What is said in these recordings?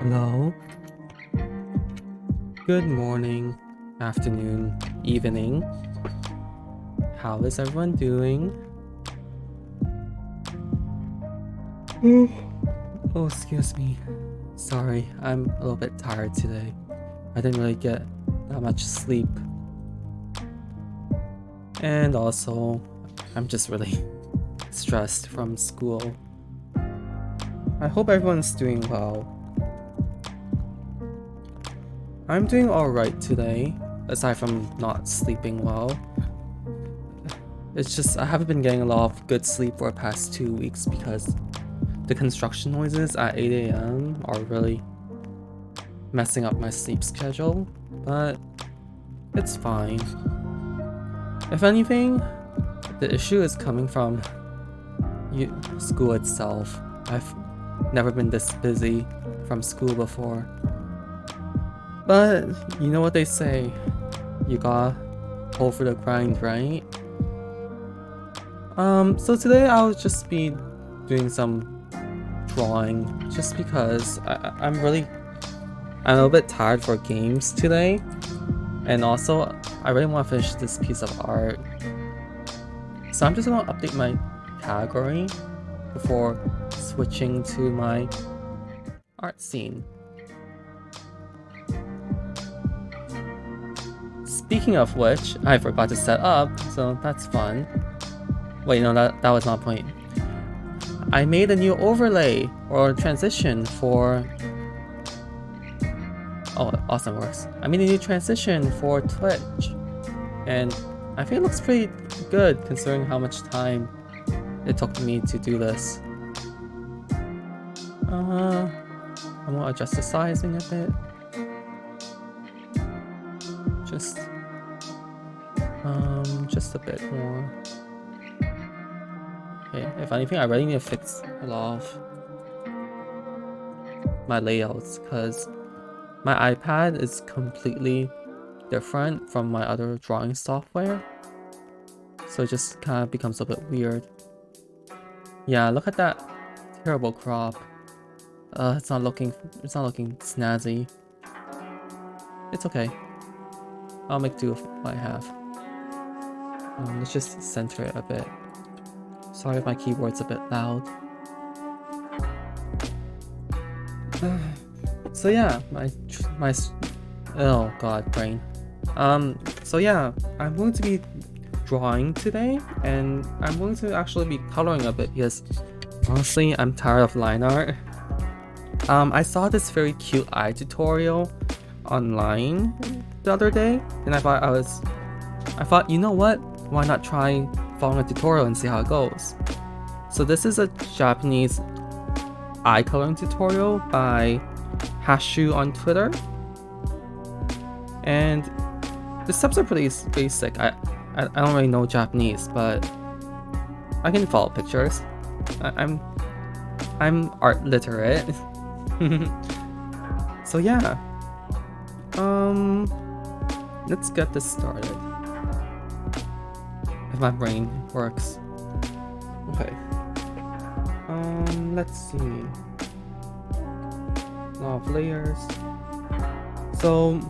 Hello. Good morning, afternoon, evening. How is everyone doing? Oh, excuse me. Sorry, I'm a little bit tired today. I didn't really get that much sleep. And also, I'm just really stressed from school. I hope everyone's doing well. I'm doing alright today, aside from not sleeping well. It's just I haven't been getting a lot of good sleep for the past 2 weeks because the construction noises at 8 a.m. are really messing up my sleep schedule, but it's fine. If anything, the issue is coming from school itself. I've never been this busy from school before. But you know what they say, you gotta hold for the grind, right? So today I'll just be doing some drawing just because I'm a little bit tired for games today, and also I really want to finish this piece of art. So I'm just gonna update my category before switching to my art scene. Speaking of which, I forgot to set up, so that's fun. Wait, no, that was not a point. I made a new overlay or transition for... Oh, awesome works. I made a new transition for Twitch, and I think it looks pretty good considering how much time it took me to do this. I want to adjust the sizing a bit. Just a bit more. Okay, if anything, I really need to fix a lot of my layouts because my iPad is completely different from my other drawing software, so it just kind of becomes a bit weird. Yeah, look at that terrible crop. It's not looking snazzy. It's okay. I'll make do with what I have. Let's just center it a bit. Sorry if my keyboard's a bit loud. So yeah, my oh god, brain. So yeah, I'm going to be drawing today, and I'm going to actually be coloring a bit because honestly, I'm tired of line art. I saw this very cute eye tutorial online the other day, and I thought, you know what? Why not try following a tutorial and see how it goes? So this is a Japanese eye coloring tutorial by Hashu on Twitter, and the steps are pretty basic. I don't really know Japanese, but I can follow pictures. I'm art literate. So yeah, let's get this started. If my brain works. Okay. Let's see. A lot of layers. So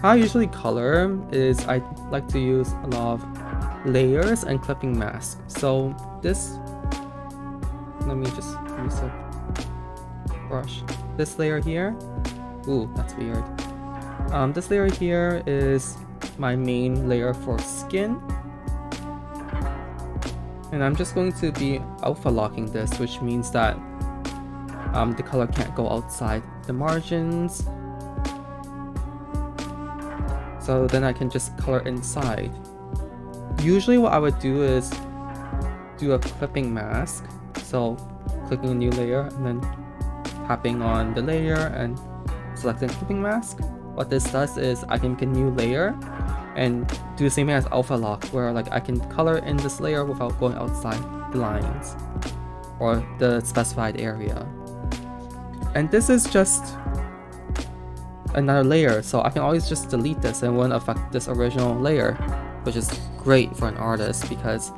how I usually color is I like to use a lot of layers and clipping masks. So this, let me just use a brush. This layer here, ooh, that's weird. This layer here is my main layer for skin. And I'm just going to be alpha locking this, which means that the color can't go outside the margins. So then I can just color inside. Usually what I would do is do a clipping mask. So clicking a new layer and then tapping on the layer and selecting clipping mask. What this does is I can make a new layer and do the same thing as alpha lock, where like I can color in this layer without going outside the lines or the specified area. And this is just another layer, so I can always just delete this and it won't affect this original layer, which is great for an artist because,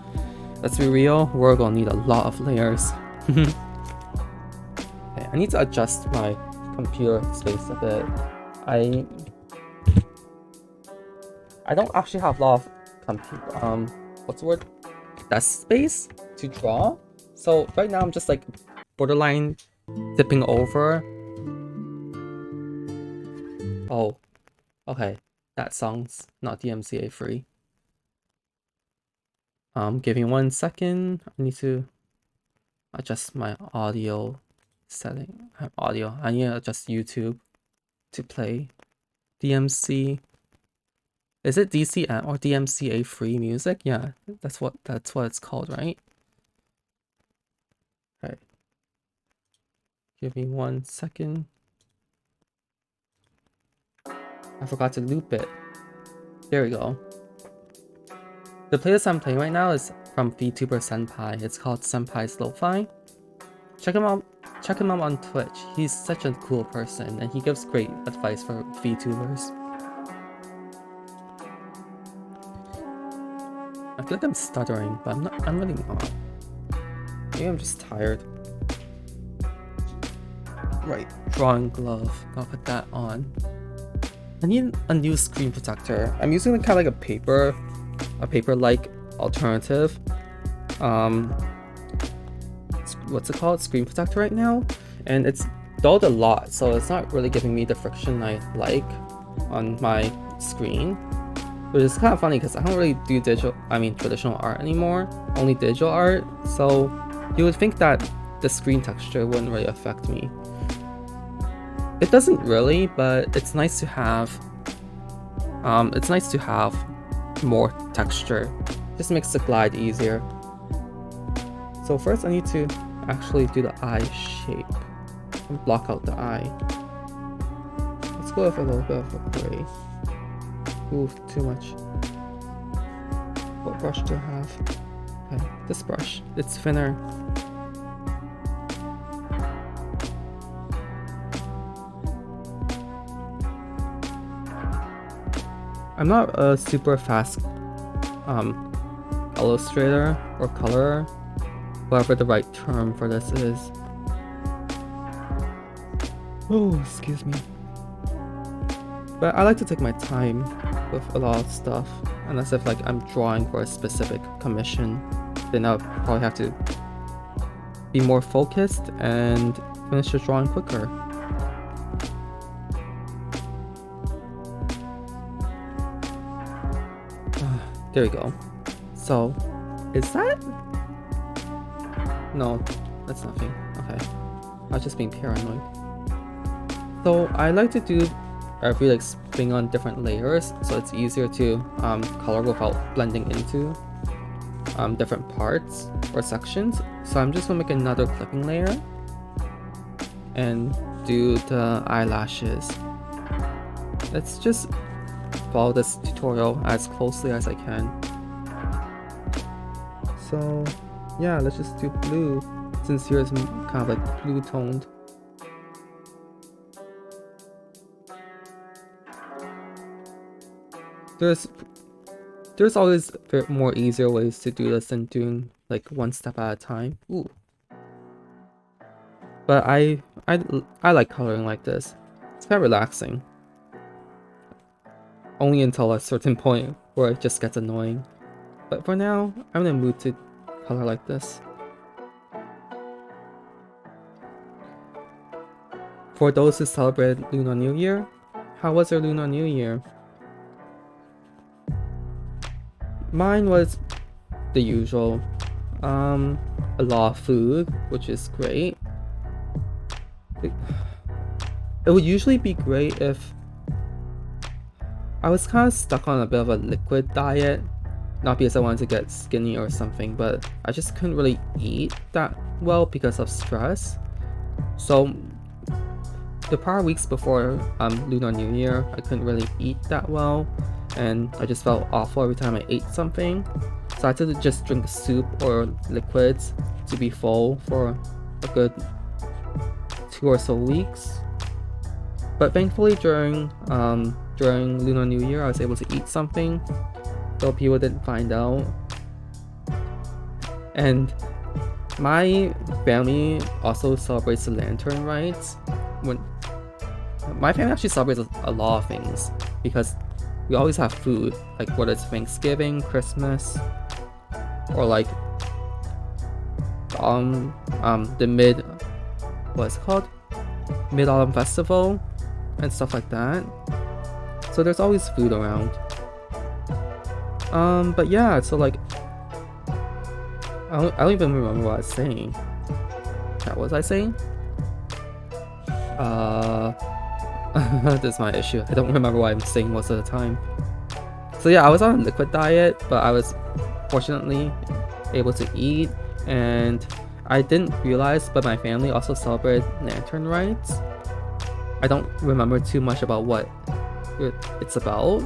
let's be real, we're gonna need a lot of layers. Okay, I need to adjust my computer space a bit. I don't actually have a lot of what's the word? Desk space to draw. So right now I'm just like borderline tipping over. Oh, okay. That song's not DMCA free. Give me 1 second. I need to adjust my audio setting. Audio. I need to adjust YouTube to play DMC. Is it DCM or DMCA free music? Yeah, that's what it's called, right? Right. Give me 1 second. I forgot to loop it. There we go. The playlist I'm playing right now is from VTuber Senpai. It's called Senpai's Lo-Fi. Check him out on Twitch. He's such a cool person and he gives great advice for VTubers. I feel like I'm stuttering, but I'm really not. Maybe I'm just tired. Right, drawing glove. I'll put that on. I need a new screen protector. I'm using kind of like a paper-like alternative. What's it called? Screen protector right now, and it's dulled a lot, so it's not really giving me the friction I like on my screen. Which is kind of funny because I don't really do traditional art anymore, only digital art. So you would think that the screen texture wouldn't really affect me. It doesn't really, but it's nice to have. It's nice to have more texture. Just makes the glide easier. So first I need to actually do the eye shape and block out the eye. Let's go with a little bit of a gray. Ooh, too much. What brush do I have? Okay, this brush. It's thinner. I'm not a super fast illustrator or colorer, whatever the right term for this is. Oh, excuse me. But I like to take my time with a lot of stuff, unless if like I'm drawing for a specific commission, then I'll probably have to be more focused and finish the drawing quicker. There we go. So, is that? No, that's nothing. Okay, I was just being paranoid. So I like to do every like spin on different layers, so it's easier to color without blending into different parts or sections. So I'm just gonna make another clipping layer and do the eyelashes. Let's just follow this tutorial as closely as I can. So yeah, let's just do blue, since here is kind of like blue toned. There's always more easier ways to do this than doing like one step at a time. Ooh. But I like coloring like this. It's kind of relaxing. Only until a certain point where it just gets annoying. But for now, I'm in a mood to color like this. For those who celebrated Lunar New Year, how was your Lunar New Year? Mine was the usual. A lot of food, which is great. It would usually be great if I was kind of stuck on a bit of a liquid diet, not because I wanted to get skinny or something, but I just couldn't really eat that well because of stress. So the prior weeks before Lunar New Year, I couldn't really eat that well, and I just felt awful every time I ate something. So I had to just drink soup or liquids to be full for a good 2 or so weeks. But thankfully during Lunar New Year, I was able to eat something, though people didn't find out. And my family also celebrates the lantern rites my family actually celebrates a lot of things because we always have food, like whether it's Thanksgiving, Christmas, or like the what's it called? Mid-Autumn Festival and stuff like that. So there's always food around. But yeah, so like I don't even remember what I was saying. What was I saying? This is my issue. I don't remember what I'm saying most of the time. So yeah, I was on a liquid diet, but I was fortunately able to eat, and I didn't realize, but my family also celebrated lantern rites. I don't remember too much about what it's about,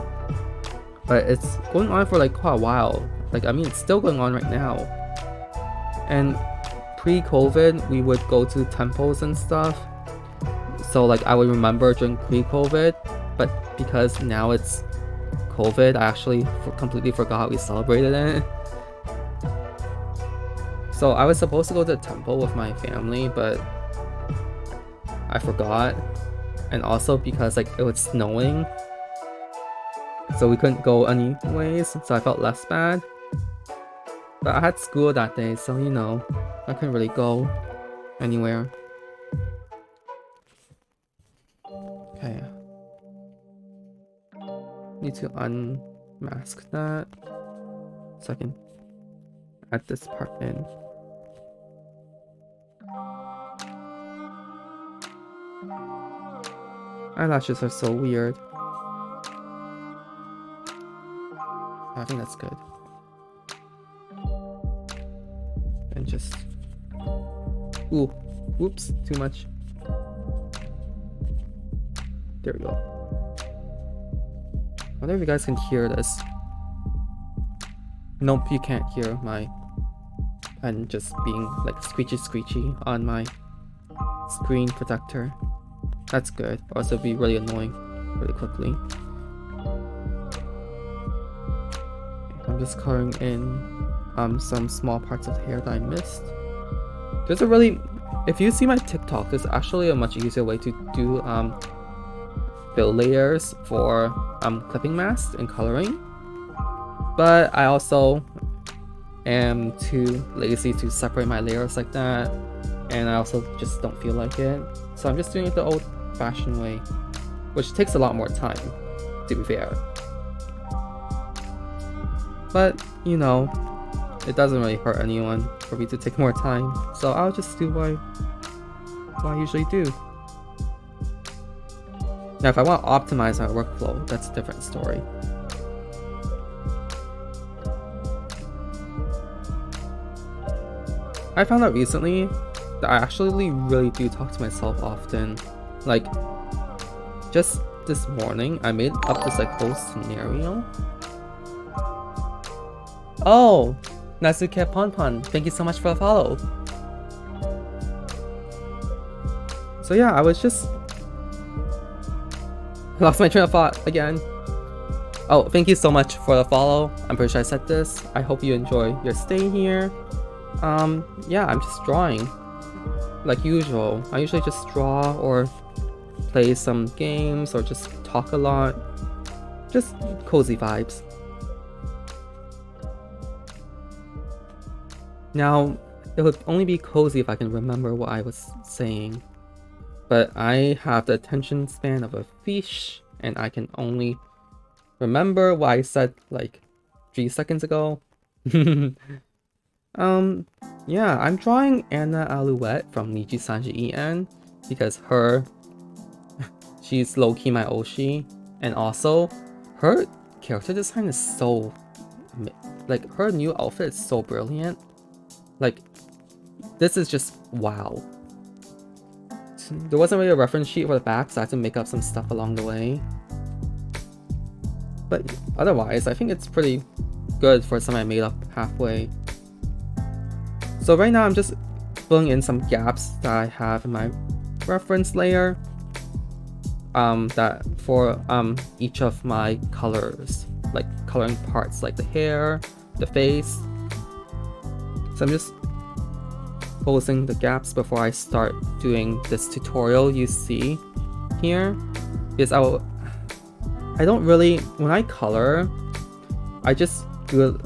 but it's going on for like quite a while. Like, I mean, it's still going on right now. And pre-COVID, we would go to temples and stuff. So like I would remember during pre-COVID, but because now it's COVID, I actually completely forgot we celebrated it. So I was supposed to go to the temple with my family, but I forgot. And also because like it was snowing, so we couldn't go anyways, so I felt less bad. But I had school that day, so you know, I couldn't really go anywhere. Okay. Need to unmask that so I can add this part in. Eyelashes are so weird. I think that's good. And just... Ooh, whoops, too much. There we go. I wonder if you guys can hear this. Nope, you can't hear my pen just being like screechy on my screen protector. That's good, or else it'd be really annoying really quickly. I'm just coloring in some small parts of the hair that I missed. There's a really... If you see my TikTok, there's actually a much easier way to do fill layers for clipping masks and coloring. But I also am too lazy to separate my layers like that, and I also just don't feel like it. So I'm just doing it the old-fashioned way, which takes a lot more time, to be fair. But, you know, it doesn't really hurt anyone for me to take more time, so I'll just do what I usually do. Now, if I want to optimize my workflow, that's a different story. I found out recently that I actually really do talk to myself often. Like, just this morning, I made up this like whole scenario. Oh, Nasuke Ponpon, thank you so much for the follow. So yeah, I was just... lost my train of thought again. Oh, thank you so much for the follow. I'm pretty sure I said this. I hope you enjoy your stay here. Yeah, I'm just drawing. Like usual. I usually just draw or play some games or just talk a lot. Just cozy vibes. Now, it would only be cozy if I can remember what I was saying. But I have the attention span of a fish, and I can only remember what I said like 3 seconds ago. Yeah, I'm drawing Enna Alouette from Niji Sanji En because she's low-key my Oshi, and also her character design is so, like, her new outfit is so brilliant. Like, this is just wow. There wasn't really a reference sheet for the back, so I had to make up some stuff along the way. But otherwise, I think it's pretty good for something I made up halfway. So right now I'm just filling in some gaps that I have in my reference layer. That for each of my colors, like coloring parts like the hair, the face. So I'm just closing the gaps before I start doing this tutorial you see here. Because I don't really, when I color, I just do it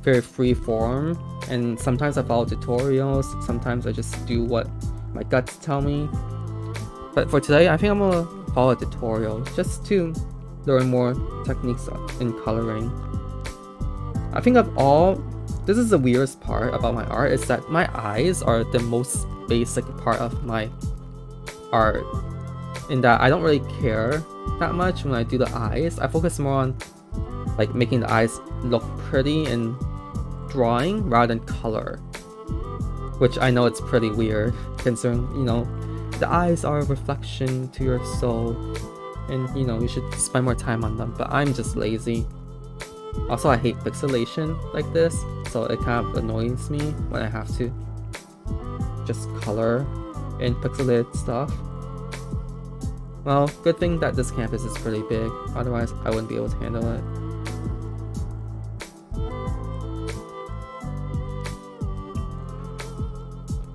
very free form, and sometimes I follow tutorials, sometimes I just do what my guts tell me. But for today, I think I'm gonna follow a tutorial just to learn more techniques in coloring. I think of all, this is the weirdest part about my art, is that my eyes are the most basic part of my art, in that I don't really care that much when I do the eyes. I focus more on like making the eyes look pretty and drawing rather than color, which I know it's pretty weird considering, you know, the eyes are a reflection to your soul and, you know, you should spend more time on them, but I'm just lazy. Also, I hate pixelation like this, so it kind of annoys me when I have to just color in pixelated stuff. Well, good thing that this campus is pretty big, otherwise I wouldn't be able to handle it.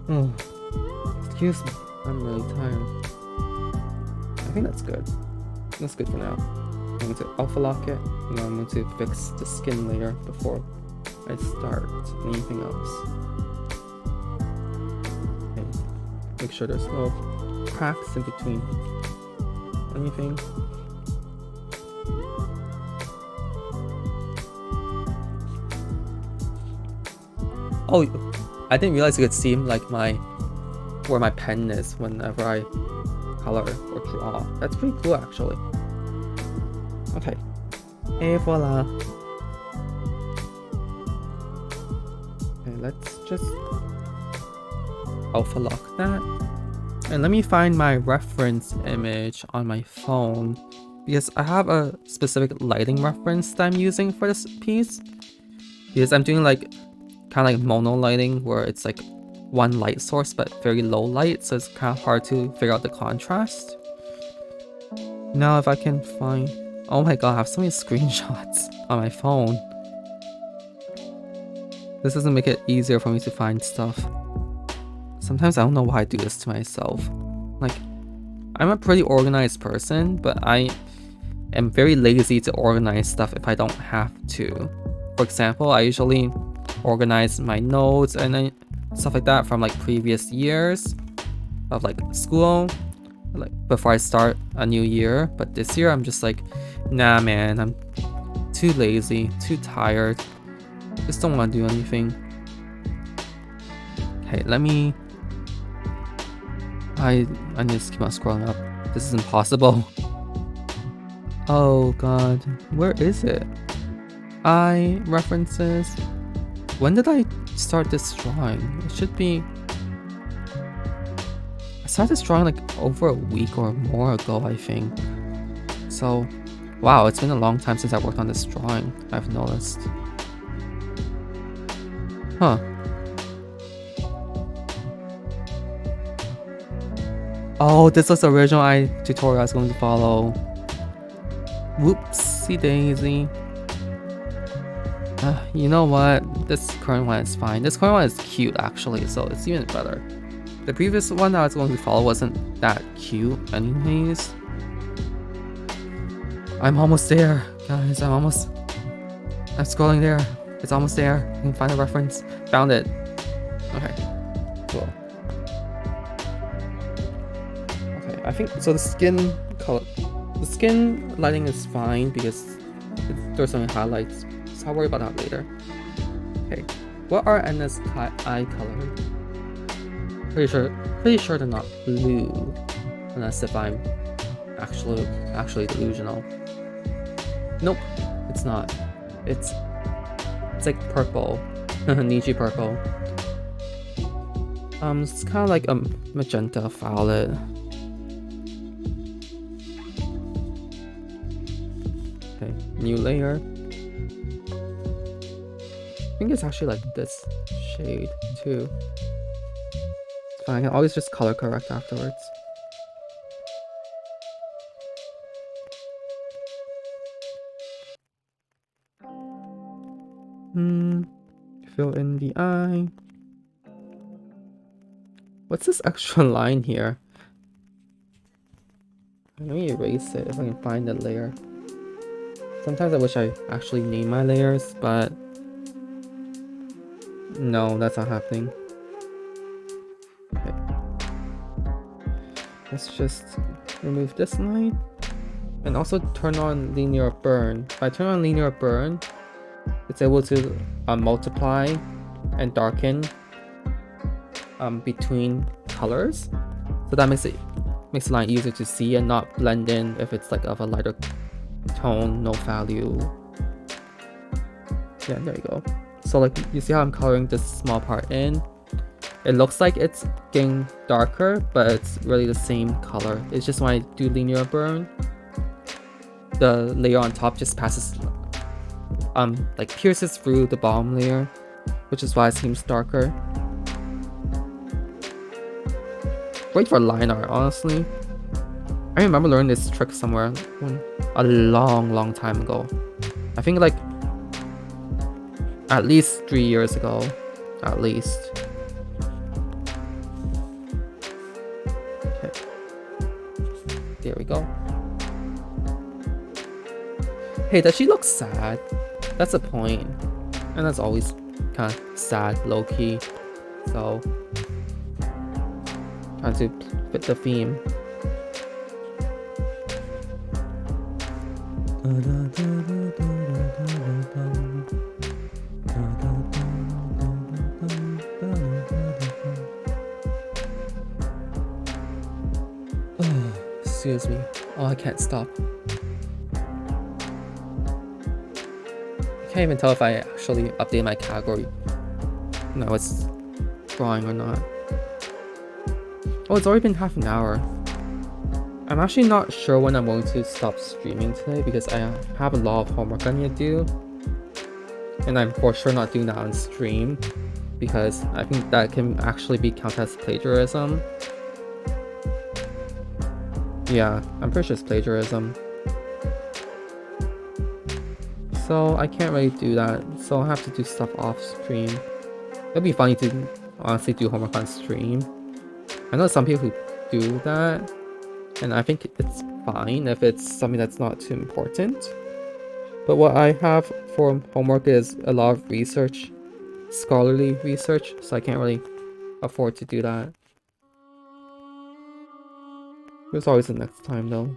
Oh, excuse me, I'm really tired. I think that's good. That's good for now. I'm going to alpha lock it, and I'm going to fix the skin layer before I start anything else. Okay. Make sure there's no cracks in between anything. Oh, I didn't realize you could see like where my pen is whenever I color or draw. That's pretty cool actually. Okay. Et voila. Okay, let's just alpha lock that. And let me find my reference image on my phone, because I have a specific lighting reference that I'm using for this piece. Because I'm doing like kind of like mono lighting, where it's like one light source but very low light, so it's kind of hard to figure out the contrast. Now if I can find, oh my god, I have so many screenshots on my phone. This doesn't make it easier for me to find stuff. Sometimes I don't know why I do this to myself. Like, I'm a pretty organized person, but I am very lazy to organize stuff if I don't have to. For example, I usually organize my notes and stuff like that from like previous years of like school, like before I start a new year. But this year I'm just like, nah man, I'm too lazy, too tired, just don't want to do anything. Okay, let me, I need to just keep on scrolling up. This is impossible. Oh god, where is it? I references. When did I start this drawing? It should be, I started this drawing like over a week or more ago, I think. So, wow, it's been a long time since I worked on this drawing, I've noticed. Huh. Oh, this was the original tutorial I was going to follow. Whoopsie daisy. You know what? This current one is fine. This current one is cute actually, so it's even better. The previous one that I was going to follow wasn't that cute anyways. I'm almost there, guys. I'm scrolling there. It's almost there. I can find a reference. Found it. Okay. Cool. Okay, I think so. The skin color, the skin lighting is fine because there's some highlights. So I'll worry about that later. Okay, what are Enna's eye color? Pretty sure they're not blue, unless if I'm actually delusional. Nope, it's not. It's like purple, Nietzsche purple. It's kind of like a magenta violet. Okay, new layer. I think it's actually like this shade too. It's fine, I can always just color correct afterwards. Fill in the eye. What's this extra line here? Let me erase it if I can find the layer. Sometimes I wish I actually name my layers, but no, that's not happening. Okay. Let's just remove this line and also turn on linear burn. If I turn on linear burn, it's able to multiply and darken between colors, so that makes the line easier to see and not blend in if it's like of a lighter tone, no value. Yeah, there you go. So like you see how I'm coloring this small part in? It looks like it's getting darker, but it's really the same color. It's just when I do linear burn, the layer on top just passes like pierces through the bottom layer, which is why it seems darker. Great for line art, honestly. I remember learning this trick somewhere a long time ago. I think like at least 3 years ago, at least. Okay. There we go. Hey, does she look sad? That's the point. And that's always kind of sad, low-key. So trying to fit the theme. Oh, excuse me. Oh, I can't stop. I can't even tell if I actually update my category. No, it's drawing or not. Oh, it's already been half an hour. I'm actually not sure when I'm going to stop streaming today because I have a lot of homework I need to do. And I'm for sure not doing that on stream because I think that can actually be counted as plagiarism. Yeah, I'm pretty sure it's plagiarism. So I can't really do that, so I'll have to do stuff off stream. It'd be funny to honestly do homework on stream. I know some people who do that, and I think it's fine if it's something that's not too important. But what I have for homework is a lot of research, scholarly research, so I can't really afford to do that. There's always the next time though.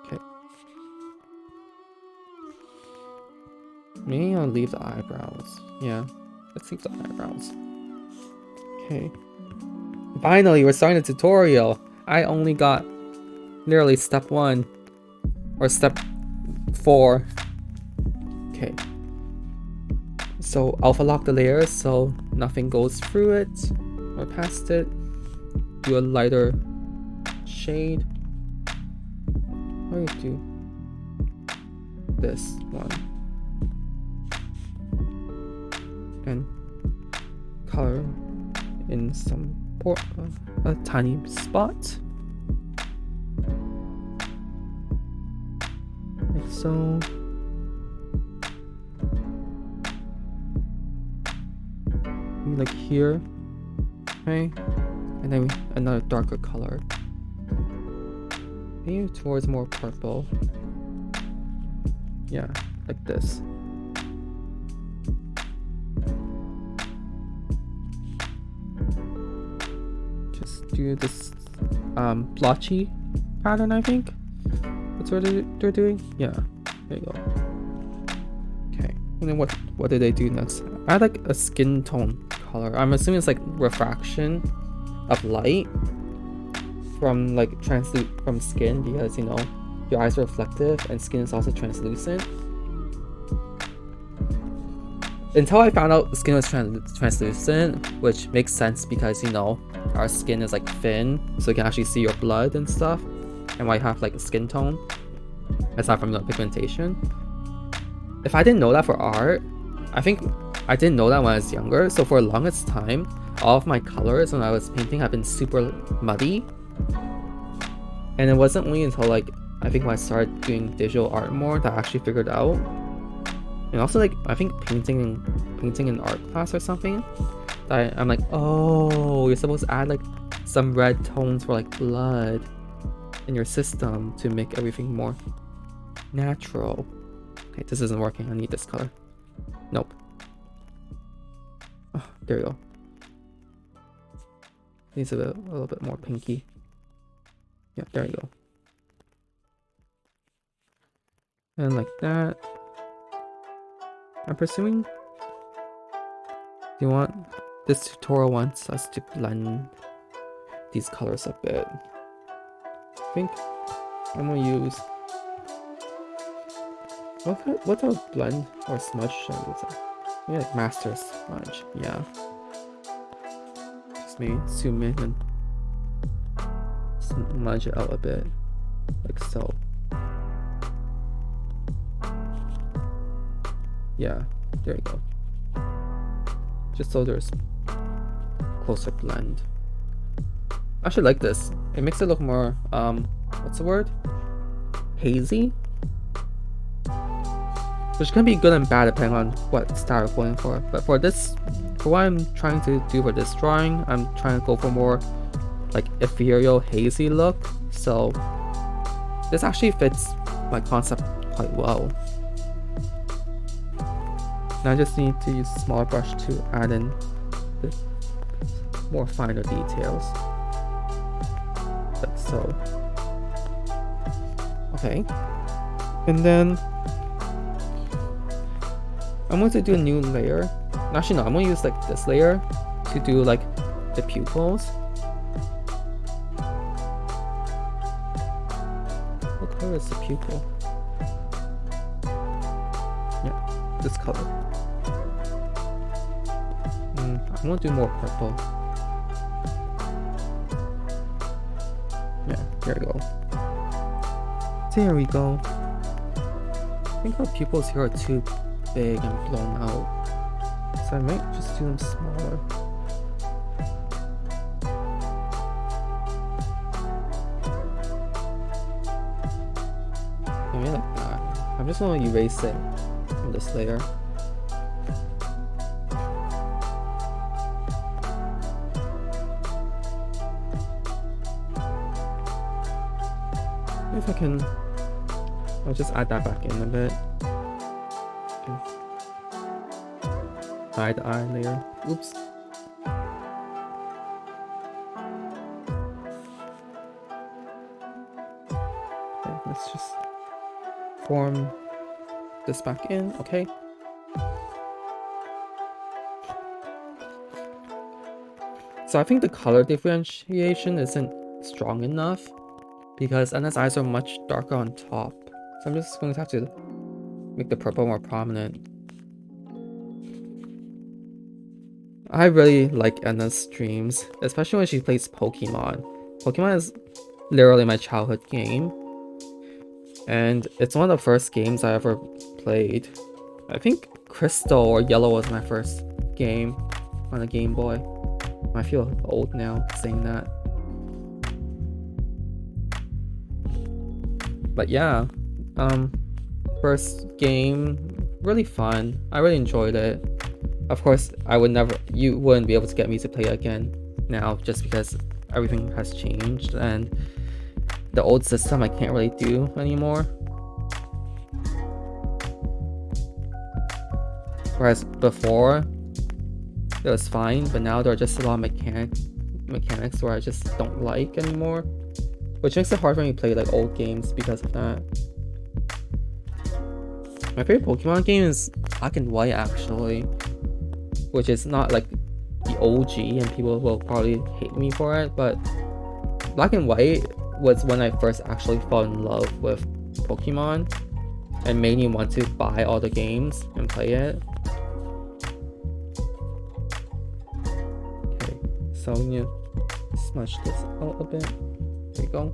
Okay. Maybe I'll leave the eyebrows. Yeah, let's leave the eyebrows. Okay. Finally, we're starting the tutorial. I only got literally step 1 or step 4. Okay. So alpha lock the layers so nothing goes through it or past it. Do a lighter shade. How do you do this one? And color in some a tiny spot like so. Maybe like here, okay, and then another darker color, maybe towards more purple. Yeah, like this. Do this blotchy pattern, I think that's what they're doing. Yeah, there you go. Okay, and then what did they do next? Add like a skin tone color. I'm assuming it's like refraction of light from like from skin, because you know your eyes are reflective and skin is also translucent. Until I found out skin was translucent, which makes sense because you know our skin is like thin, so you can actually see your blood and stuff, and why you have like a skin tone aside from the pigmentation. If I didn't know that for art, I think I didn't know that when I was younger, so for the longest time all of my colors when I was painting have been super muddy, and it wasn't only until like I think when I started doing digital art more that I actually figured out. And also like I think painting in art class or something, I'm like, oh, you're supposed to add like some red tones for like blood in your system to make everything more natural. Okay, this isn't working. I need this color. Nope. Oh, there you go. Needs a little bit more pinky. Yeah, there you go. And like that. I'm presuming you want this tutorial wants us to blend these colors a bit. I think I'm gonna use what's a blend or smudge should I use? Yeah, like master smudge. Yeah. Just maybe zoom in and smudge it out a bit, like so. Yeah, there you go. Just so there's closer blend. I actually like this. It makes it look more what's the word? Hazy? Which can be good and bad depending on what style you're going for. But for this, for what I'm trying to do for this drawing, I'm trying to go for more like ethereal, hazy look. So this actually fits my concept quite well. Now I just need to use a smaller brush to add in the more finer details. Like so. Okay. And then I'm going to do a new layer. Actually, no, I'm going to use like this layer to do like the pupils. What color is the pupil? Yeah, this color. I'm going to do more purple. Yeah, there we go. There we go. I think our pupils here are too big and blown out, so I might just do them smaller. Maybe like that. I'm just going to erase it from this layer. If I can, I'll just add that back in a bit. Hide the eye layer. Oops. Okay, let's just form this back in. Okay. So I think the color differentiation isn't strong enough because Enna's eyes are much darker on top. So I'm just going to have to make the purple more prominent. I really like Enna's streams, especially when she plays Pokemon. Pokemon is literally my childhood game, and it's one of the first games I ever played. I think Crystal or Yellow was my first game on a Game Boy. I feel old now saying that. But yeah, first game, really fun. I really enjoyed it. Of course, you wouldn't be able to get me to play it again now just because everything has changed and the old system I can't really do anymore. Whereas before, it was fine, but now there are just a lot of mechanics where I just don't like anymore. Which makes it hard for me to play like old games because of that. My favorite Pokemon game is Black and White actually, which is not like the OG and people will probably hate me for it, but Black and White was when I first actually fell in love with Pokemon and made me want to buy all the games and play it. Okay, so we need to smudge this out a bit. There we go.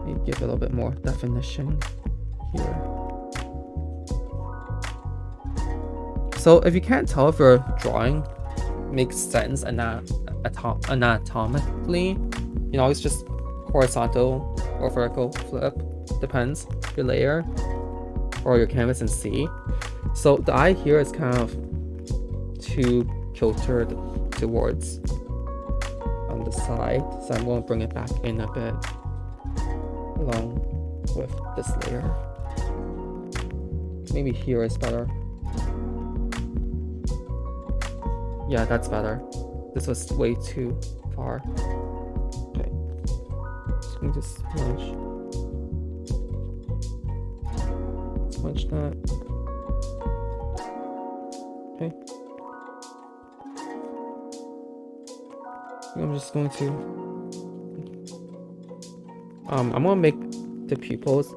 Maybe give it a little bit more definition here. So if you can't tell if your drawing makes sense anatomically, you know, it's just horizontal or vertical flip, depends your layer or your canvas and C. So the eye here is kind of too kiltered towards the side, so I'm going to bring it back in a bit along with this layer. Maybe here is better. Yeah, that's better. This was way too far. Okay. Just going to smudge that. Okay. I'm just going to I'm gonna make the pupils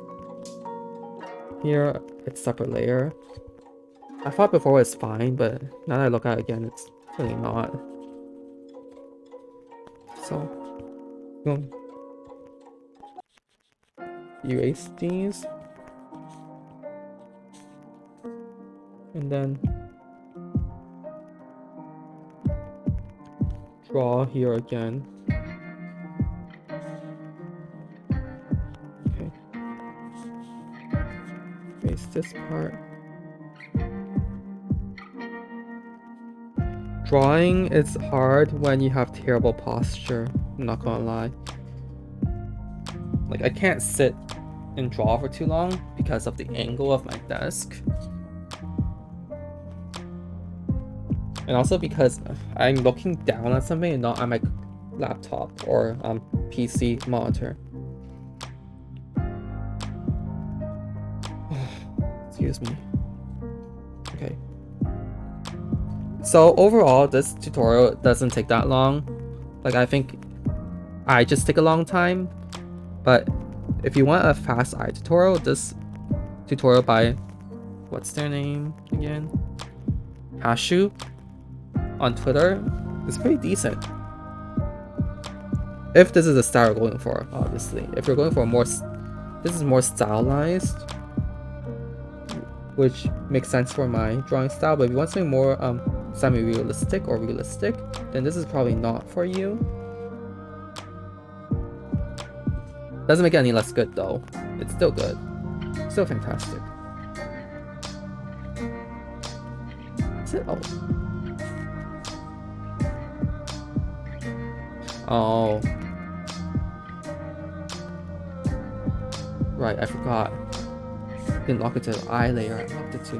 here a separate layer. I thought before it was fine, but now that I look at it again, it's really not. So I'm gonna erase these and then draw here again. Okay. Erase this part. Drawing is hard when you have terrible posture, I'm not gonna lie. Like, I can't sit and draw for too long because of the angle of my desk. And also because I'm looking down at something and not on my laptop or PC monitor. Excuse me. Okay. So overall, this tutorial doesn't take that long. Like, I think I just take a long time. But if you want a fast eye tutorial, this tutorial by, what's their name again? Hashu on Twitter is pretty decent. If this is the style you're going for, obviously. If you're going for this is more stylized, which makes sense for my drawing style. But if you want something more semi-realistic or realistic, then this is probably not for you. Doesn't make it any less good though. It's still good. Still fantastic. Is it? Oh. Right, I forgot. Didn't lock it to the eye layer, I locked it to.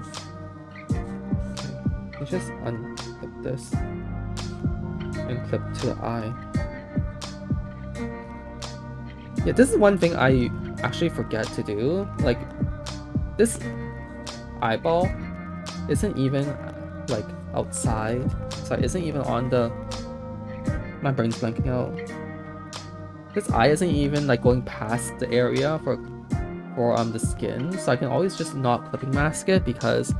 Okay. Let's just unclip this and clip to the eye. Yeah, this is one thing I actually forget to do. Like, this eyeball isn't even like outside. So it isn't even on the. My brain's blanking out. This eye isn't even like going past the area for the skin, so I can always just not clipping mask it because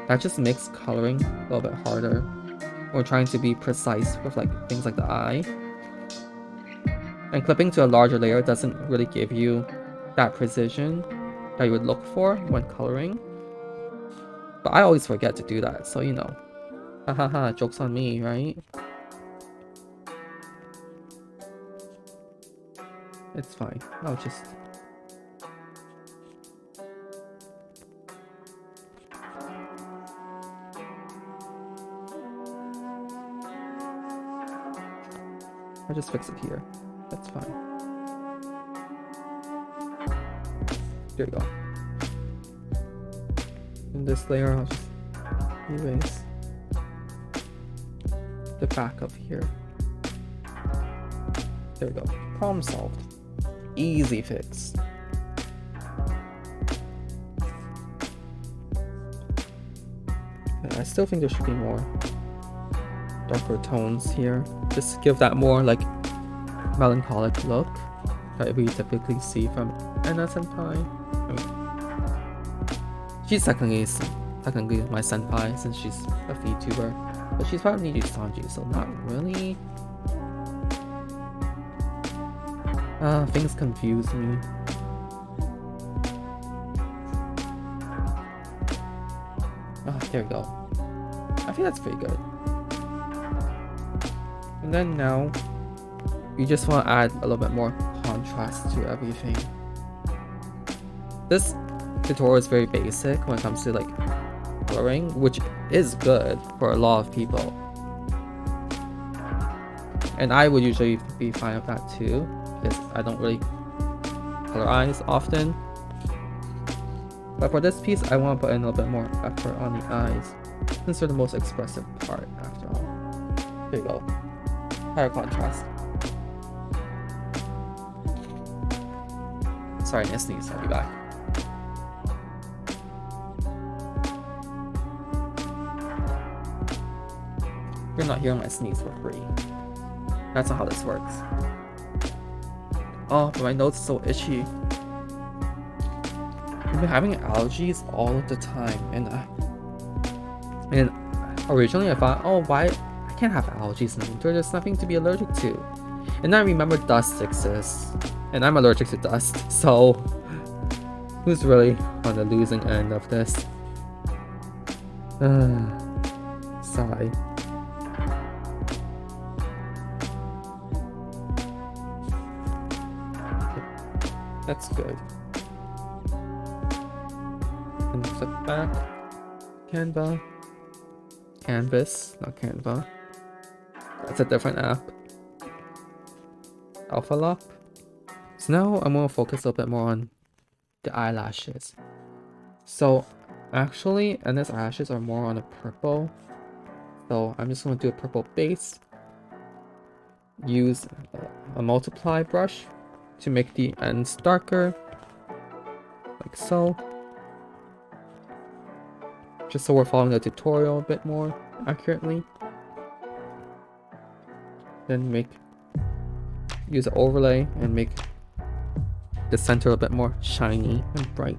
that just makes coloring a little bit harder. Or trying to be precise with like things like the eye. And clipping to a larger layer doesn't really give you that precision that you would look for when coloring. But I always forget to do that, so you know. Hahaha, joke's on me, right? It's fine. I'll just... I'll just fix it here. That's fine. There you go. In this layer, I'll just erase the back of here. There we go. Problem solved. Easy fix. I still think there should be more darker tones here. Just give that more like melancholic look that we typically see from Enna senpai. I mean, she's technically my senpai since she's a VTuber, but she's part of Niji Sanji, so not really. Things confuse me. There we go. I think that's pretty good. And then now, you just want to add a little bit more contrast to everything. This tutorial is very basic when it comes to like coloring, which is good for a lot of people. And I would usually be fine with that too, because I don't really color eyes often. But for this piece, I want to put in a little bit more effort on the eyes, since they're the most expressive part after all. There you go. Higher contrast. Sorry, I sneeze. I'll be back. You're not hearing my sneeze for free. That's not how this works. Oh, but my nose is so itchy. I've been having allergies all of the time, and originally I thought, oh, why I can't have allergies in the winter? There's nothing to be allergic to. And then I remember dust exists, and I'm allergic to dust. So who's really on the losing end of this? Sigh. That's good. And flip back. Canvas, not Canva. That's a different app. Alpha Lock. So now I'm gonna focus a little bit more on the eyelashes. So actually, Enna's eyelashes are more on a purple. So I'm just gonna do a purple base. Use a multiply brush to make the ends darker, like so. Just so we're following the tutorial a bit more accurately. Then use an overlay and make the center a bit more shiny and bright.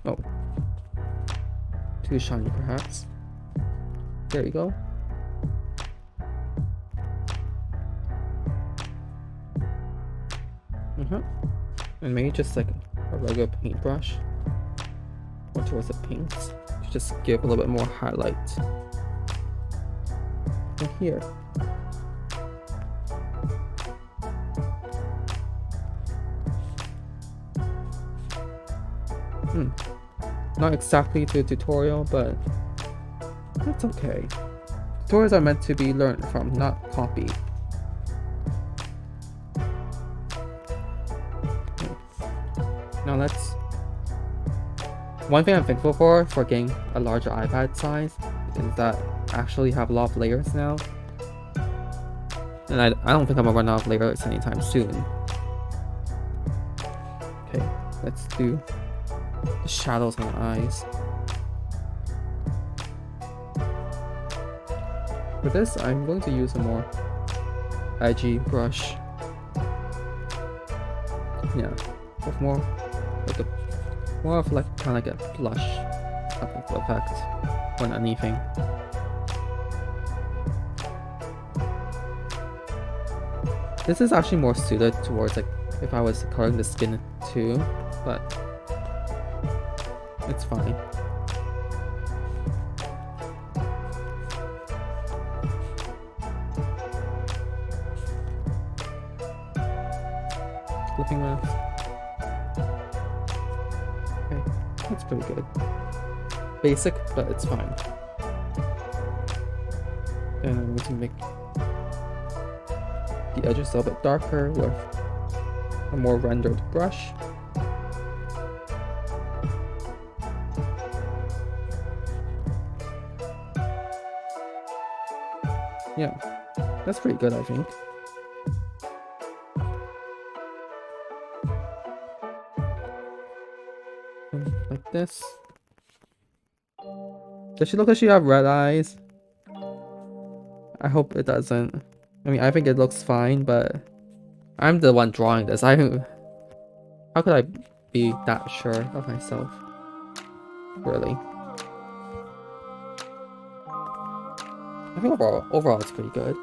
Oh, too shiny perhaps. There you go. And maybe just like a regular paintbrush, or towards the pinks, to just give a little bit more highlight. And here. Not exactly to a tutorial, but that's okay. Tutorials are meant to be learned from, not copied. Now one thing I'm thankful for getting a larger iPad size is that I actually have a lot of layers now. And I don't think I'm gonna run out of layers anytime soon. Okay, let's do the shadows on the eyes. For this, I'm going to use a more edgy brush. Yeah, with more of like kind of like a blush type of effect on anything. This is actually more suited towards like if I was coloring the skin too, but it's fine. Flipping mask. Okay, that's pretty good. Basic, but it's fine. And I'm going to make the edges a little bit darker with a more rendered brush. Yeah, that's pretty good, I think. Like this. Does she look like she have red eyes? I hope it doesn't. I mean, I think it looks fine, but I'm the one drawing this. How could I be that sure of myself? Really? I think overall it's pretty good.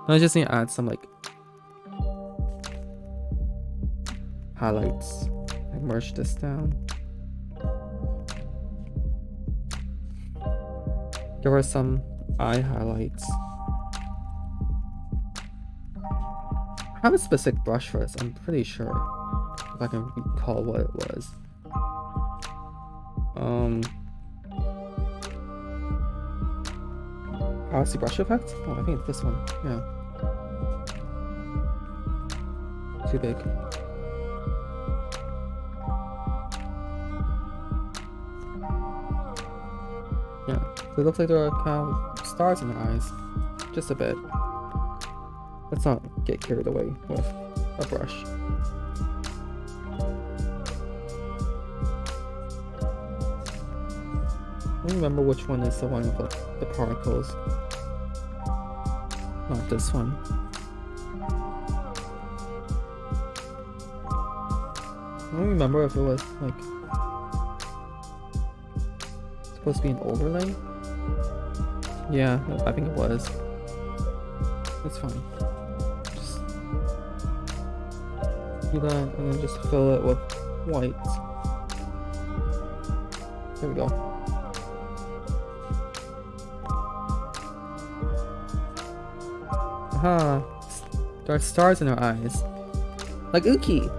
I just need to add some like highlights. I merge this down. Give her some eye highlights. I have a specific brush for this, I'm pretty sure. If I can recall what it was. Policy brush effect? Oh, I think it's this one. Yeah. Too big. Yeah. So it looks like there are kind of stars in their eyes. Just a bit. Let's not get carried away with a brush. I don't remember which one is the one with the particles. Not this one. I don't remember if it was like supposed to be an overlay. Yeah, I think it was. It's fine. Just do that and then just fill it with white. There we go. Aha! There are stars in her eyes. Like Uki!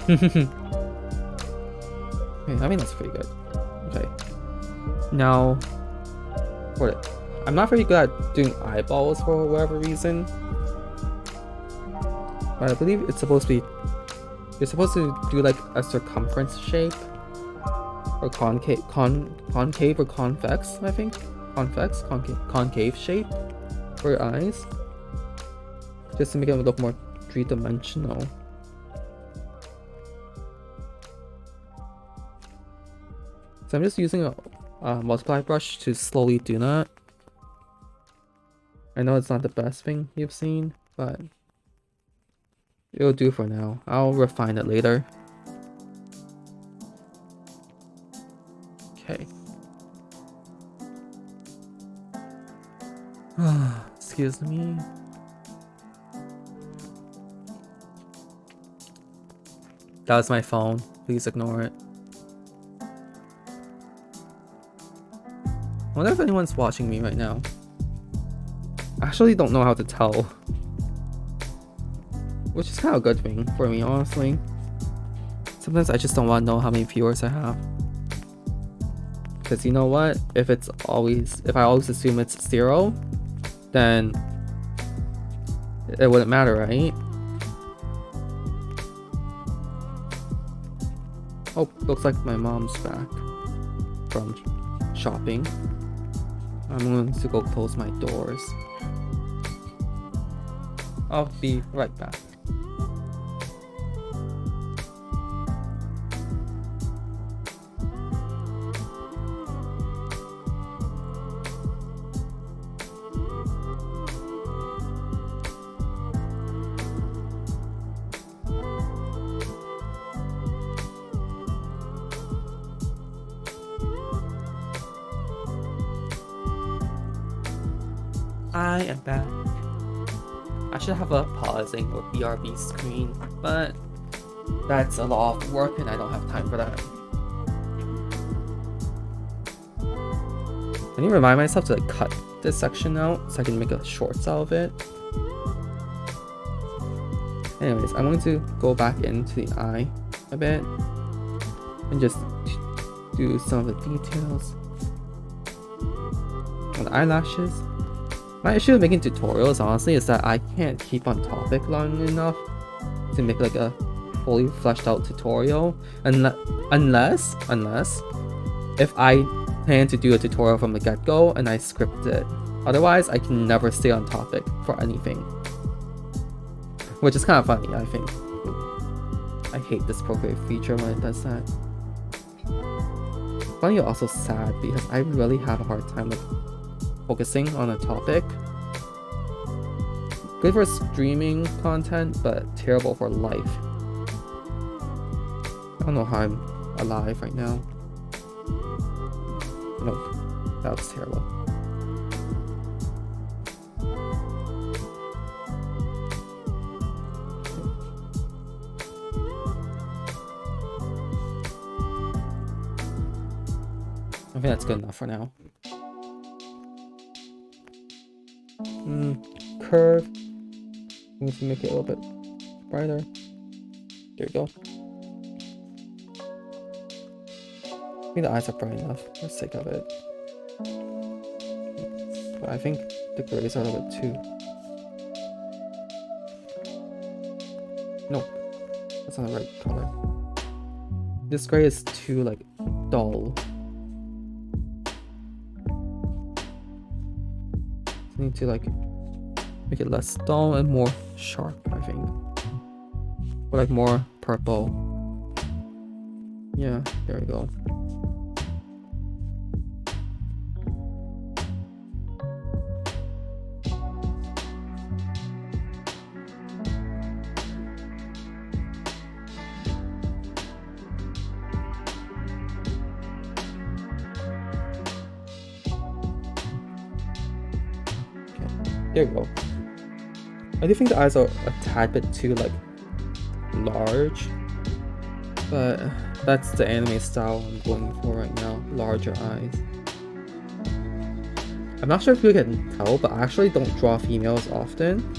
Okay, I mean that's pretty good. Okay. Now, for it. I'm not very good at doing eyeballs for whatever reason. But I believe it's supposed to be... You're supposed to do like a circumference shape. Or concave or convex, I think. Concave shape for your eyes. Just to make it look more three-dimensional. So I'm just using a multiply brush to slowly do that. I know it's not the best thing you've seen, but it'll do for now. I'll refine it later. Okay. Excuse me. That was my phone. Please ignore it. I wonder if anyone's watching me right now. I actually don't know how to tell. Which is kind of a good thing for me, honestly. Sometimes I just don't want to know how many viewers I have. Because you know what? If I always assume it's 0, then it wouldn't matter, right? Oh, looks like my mom's back from shopping. I'm going to go close my doors. I'll be right back. I am back. I should have a pausing or BRB screen, but that's a lot of work and I don't have time for that. I need to remind myself to like cut this section out so I can make a shorts out of it. Anyways, I'm going to go back into the eye a bit and just do some of the details on the eyelashes. My issue with making tutorials, honestly, is that I can't keep on topic long enough to make like a fully fleshed out tutorial, unless if I plan to do a tutorial from the get-go and I script it. Otherwise, I can never stay on topic for anything, which is kind of funny, I think. I hate this Procreate feature when it does that. Funny, also sad because I really have a hard time with focusing on a topic. Good for streaming content, but terrible for life. I don't know how I'm alive right now. Nope, that was terrible. I think that's good enough for now. Curve. I need to make it a little bit brighter. There we go. I think the eyes are bright enough for the sake of it. But I think the grays are a little bit too. Nope, that's not the right color. This gray is too like dull. So I need to like make it less dull and more sharp, I think. Or like more purple. Yeah, there we go. There we go. I do think the eyes are a tad bit too like large, but that's the anime style I'm going for right now, larger eyes. I'm not sure if you can tell, but I actually don't draw females often,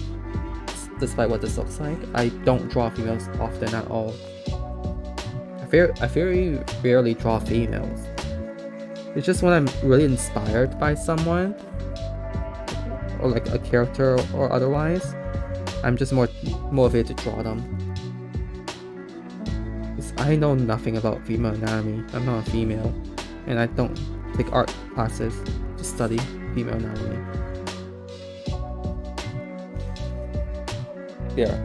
despite what this looks like. I don't draw females often at all. I very rarely draw females. It's just when I'm really inspired by someone, or like a character or otherwise, I'm just more motivated to draw them. Because I know nothing about female anatomy. I'm not a female, and I don't take art classes to study female anatomy. Yeah,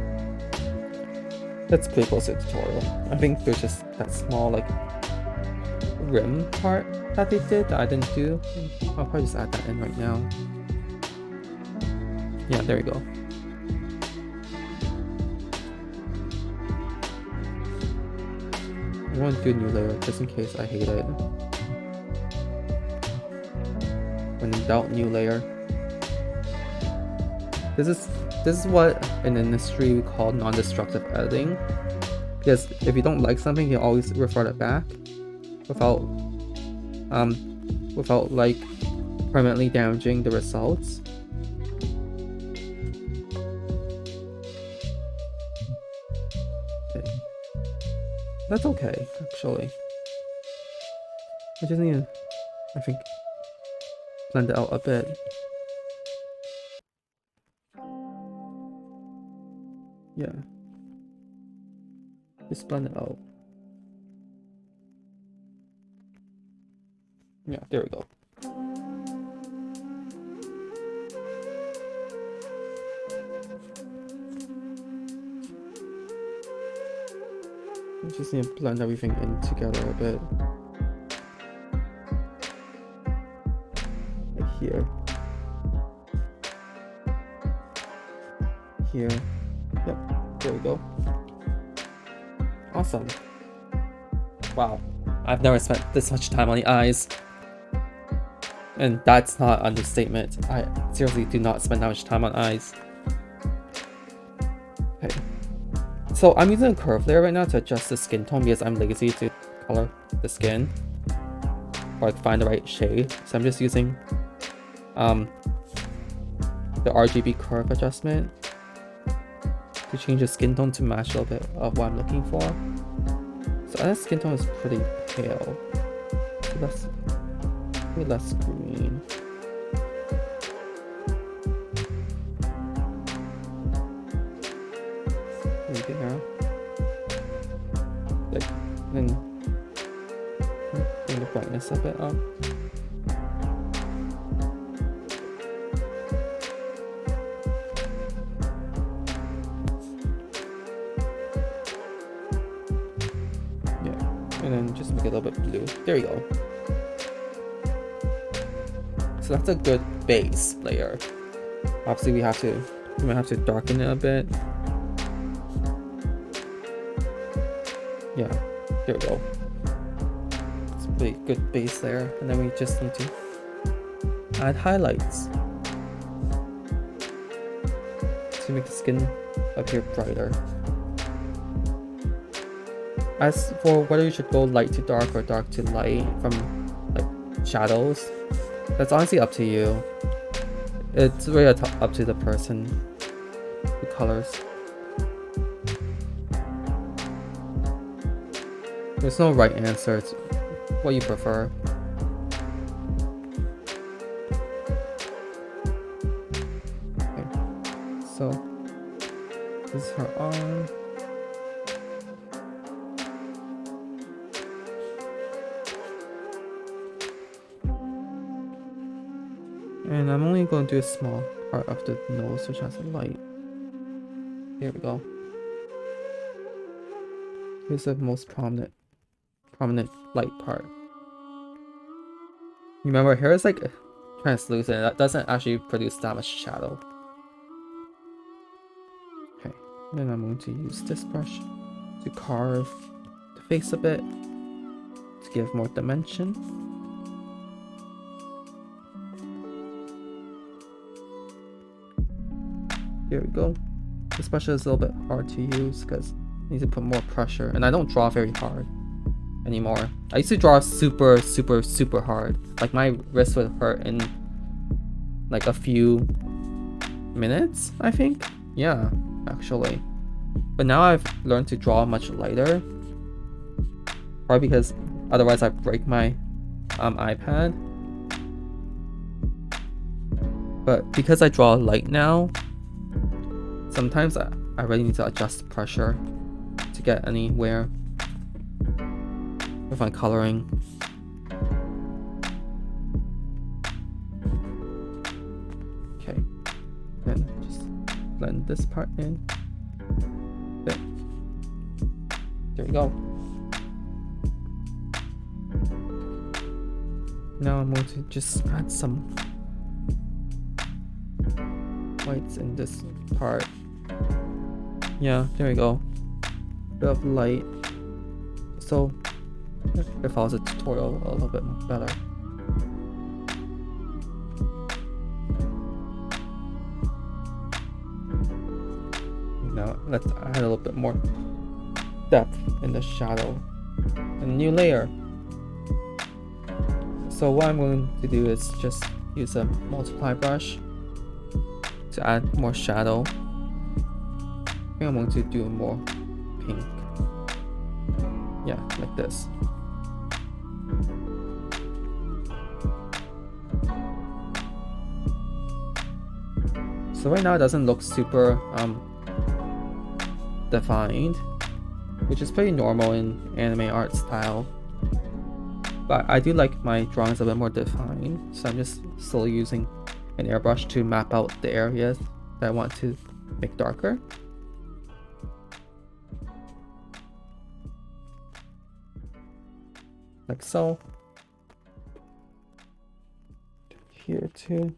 that's pretty close to the tutorial. I think there's just that small like rim part that they did that I didn't do. I'll probably just add that in right now. Yeah, there we go. I want to do a new layer just in case I hate it. When in doubt, new layer. This is what in the industry we call non-destructive editing. Because if you don't like something, you always refer it back without like permanently damaging the results. That's okay, actually. I just need to, I think, blend it out a bit. Yeah. Just blend it out. Yeah, there we go. I just need to blend everything in together a bit. Like here. Here. Yep, there we go. Awesome. Wow, I've never spent this much time on the eyes. And that's not an understatement. I seriously do not spend that much time on eyes. Okay. So I'm using a curve layer right now to adjust the skin tone because I'm lazy to color the skin or like find the right shade. So I'm just using the RGB curve adjustment to change the skin tone to match a little bit of what I'm looking for. So that skin tone is pretty pale. So that's maybe less green. There. Like, then bring the brightness a bit up. Yeah, and then just make it a little bit blue. There we go. So that's a good base layer. Obviously, we might have to darken it a bit. Yeah, there we go. It's a pretty good base layer, and then we just need to add highlights to make the skin appear brighter. As for whether you should go light to dark or dark to light from like shadows, that's honestly up to you. It's really up to the person who colors. There's no right answer, it's what you prefer. This is her arm. And I'm only going to do a small part of the nose, which has a light. Here we go. Here's the most prominent light part. Remember, hair is like translucent. That doesn't actually produce that much shadow. Okay, then I'm going to use this brush to carve the face a bit to give more dimension. Here we go. This brush is a little bit hard to use because I need to put more pressure, and I don't draw very hard anymore. I used to draw super hard. Like my wrist would hurt in like a few minutes, I think. Yeah, actually. But now I've learned to draw much lighter. Probably because otherwise I break my iPad. But because I draw light now, sometimes I really need to adjust the pressure to get anywhere with my coloring. Okay, then just blend this part in. There we go. Now I'm going to just add some whites in this part. Yeah, there we go. Bit of light, so it follows the tutorial a little bit better. Now let's add a little bit more depth in the shadow and a new layer. So what I'm going to do is just use a multiply brush to add more shadow. I think I'm going to do more pink. Yeah, like this. So right now it doesn't look super defined, which is pretty normal in anime art style. But I do like my drawings a bit more defined, so I'm just slowly using an airbrush to map out the areas that I want to make darker. Like so. Here too.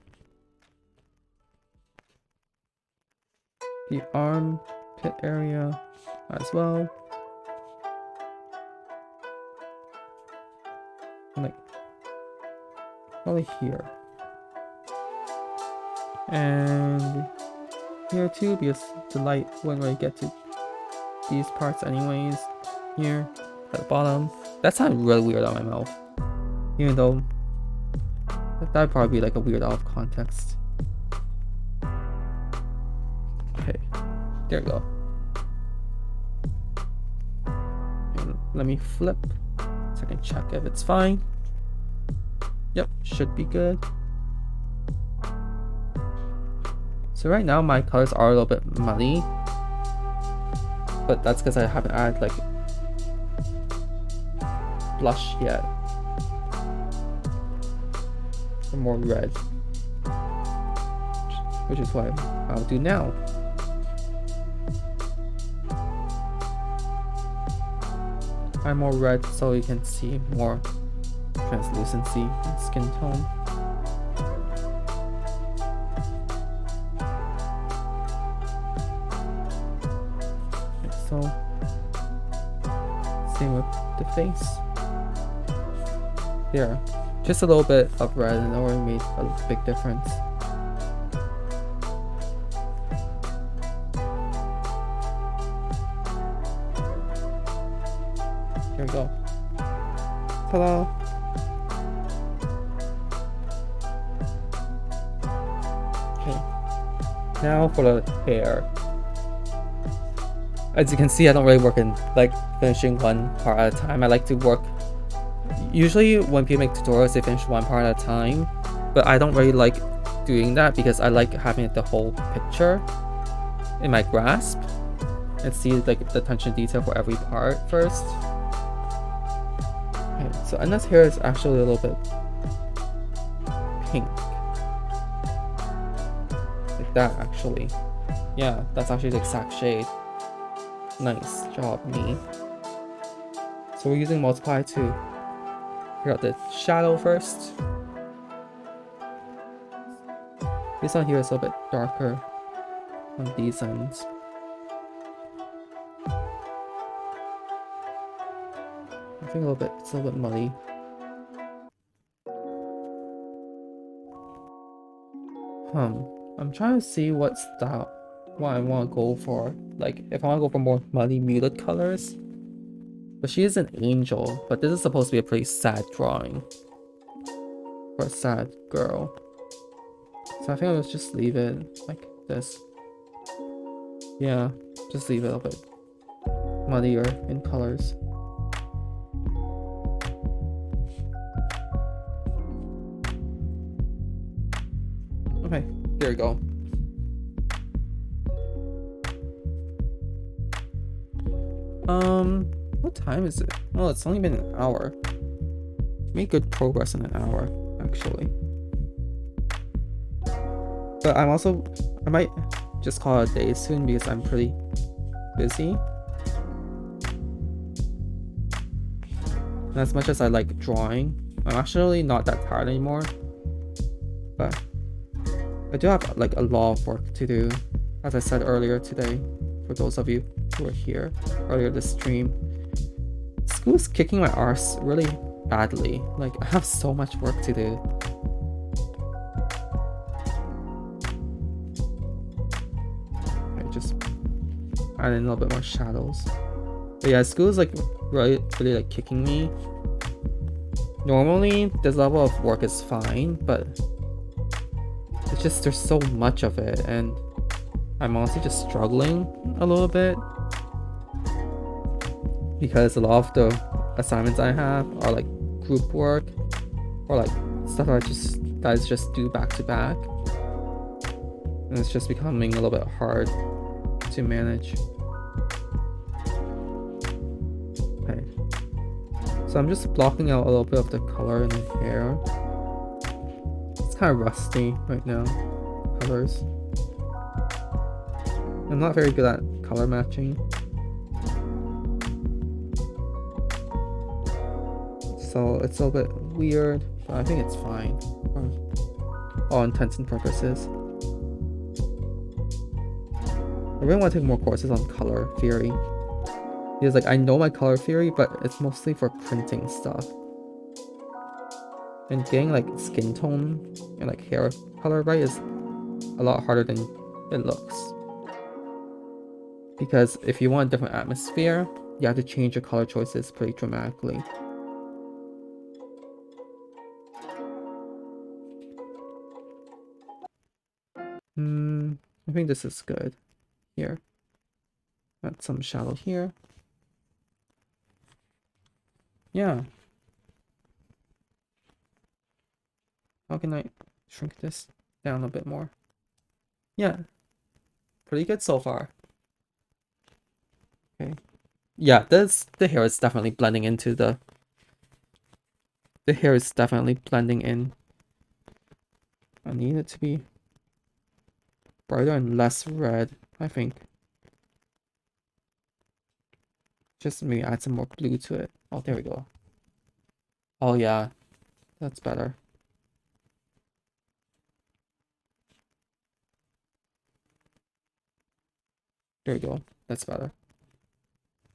The armpit area as well. Like probably here. And here too, because the light wouldn't really get to these parts anyways. Here at the bottom. That sounded really weird on my mouth. Even though that would probably be like a weird out of context. Okay, there we go. And let me flip so I can check if it's fine. Yep, should be good. So right now my colors are a little bit muddy, but that's because I haven't added like blush yet. Or more red, which is what I'll do now. Add more red so you can see more translucency in skin tone. Okay, so same with the face. There, just a little bit of red and it already made a big difference. Here we go. Ta-da! Okay, now for the hair. As you can see, I don't really work in like finishing one part at a time. I like to work. Usually when people make tutorials, they finish one part at a time, but I don't really like doing that because I like having the whole picture in my grasp. and see like the attention detail for every part first. Okay, so Enna's hair is actually a little bit pink. Like that actually. Yeah, that's actually the exact shade. Nice job, me. So we're using multiply to figure out the shadow first. This one here is a little bit darker on these ends. I think it's a little bit muddy. I'm trying to see what I want to go for. Like, if I want to go for more muddy, muted colors. But she is an angel, but this is supposed to be a pretty sad drawing for a sad girl. So I think I'll just leave it like this. Yeah, just leave it a little bit muddier in colors. Okay, there we go. What time is it? Well, it's only been an hour. Made good progress in an hour, actually. But I might just call it a day soon because I'm pretty busy. And as much as I like drawing, I'm actually not that tired anymore. But I do have like a lot of work to do, as I said earlier today, for those of you who were here earlier this stream. School's kicking my arse really badly. Like, I have so much work to do. Okay, just add in a little bit more shadows. But yeah, school's like really like kicking me. Normally, this level of work is fine, but it's just there's so much of it, and I'm honestly just struggling a little bit because a lot of the assignments I have are like group work or like stuff that I just do back to back, and it's just becoming a little bit hard to manage. Okay, so I'm just blocking out a little bit of the color in the hair. It's kind of rusty right now, colors. I'm not very good at color matching. So it's a little bit weird, but I think it's fine for all intents and purposes. I really want to take more courses on color theory. Because like I know my color theory, but it's mostly for printing stuff. And getting like skin tone and like hair color right is a lot harder than it looks. Because if you want a different atmosphere, you have to change your color choices pretty dramatically. I think this is good. Here. Add some shadow here. Yeah. How can I shrink this down a bit more? Yeah. Pretty good so far. Okay. Yeah, the hair is definitely blending into the hair is definitely blending in. I need it to be brighter and less red, I think. Just maybe add some more blue to it. Oh, there we go. Oh yeah, that's better. There we go. That's better.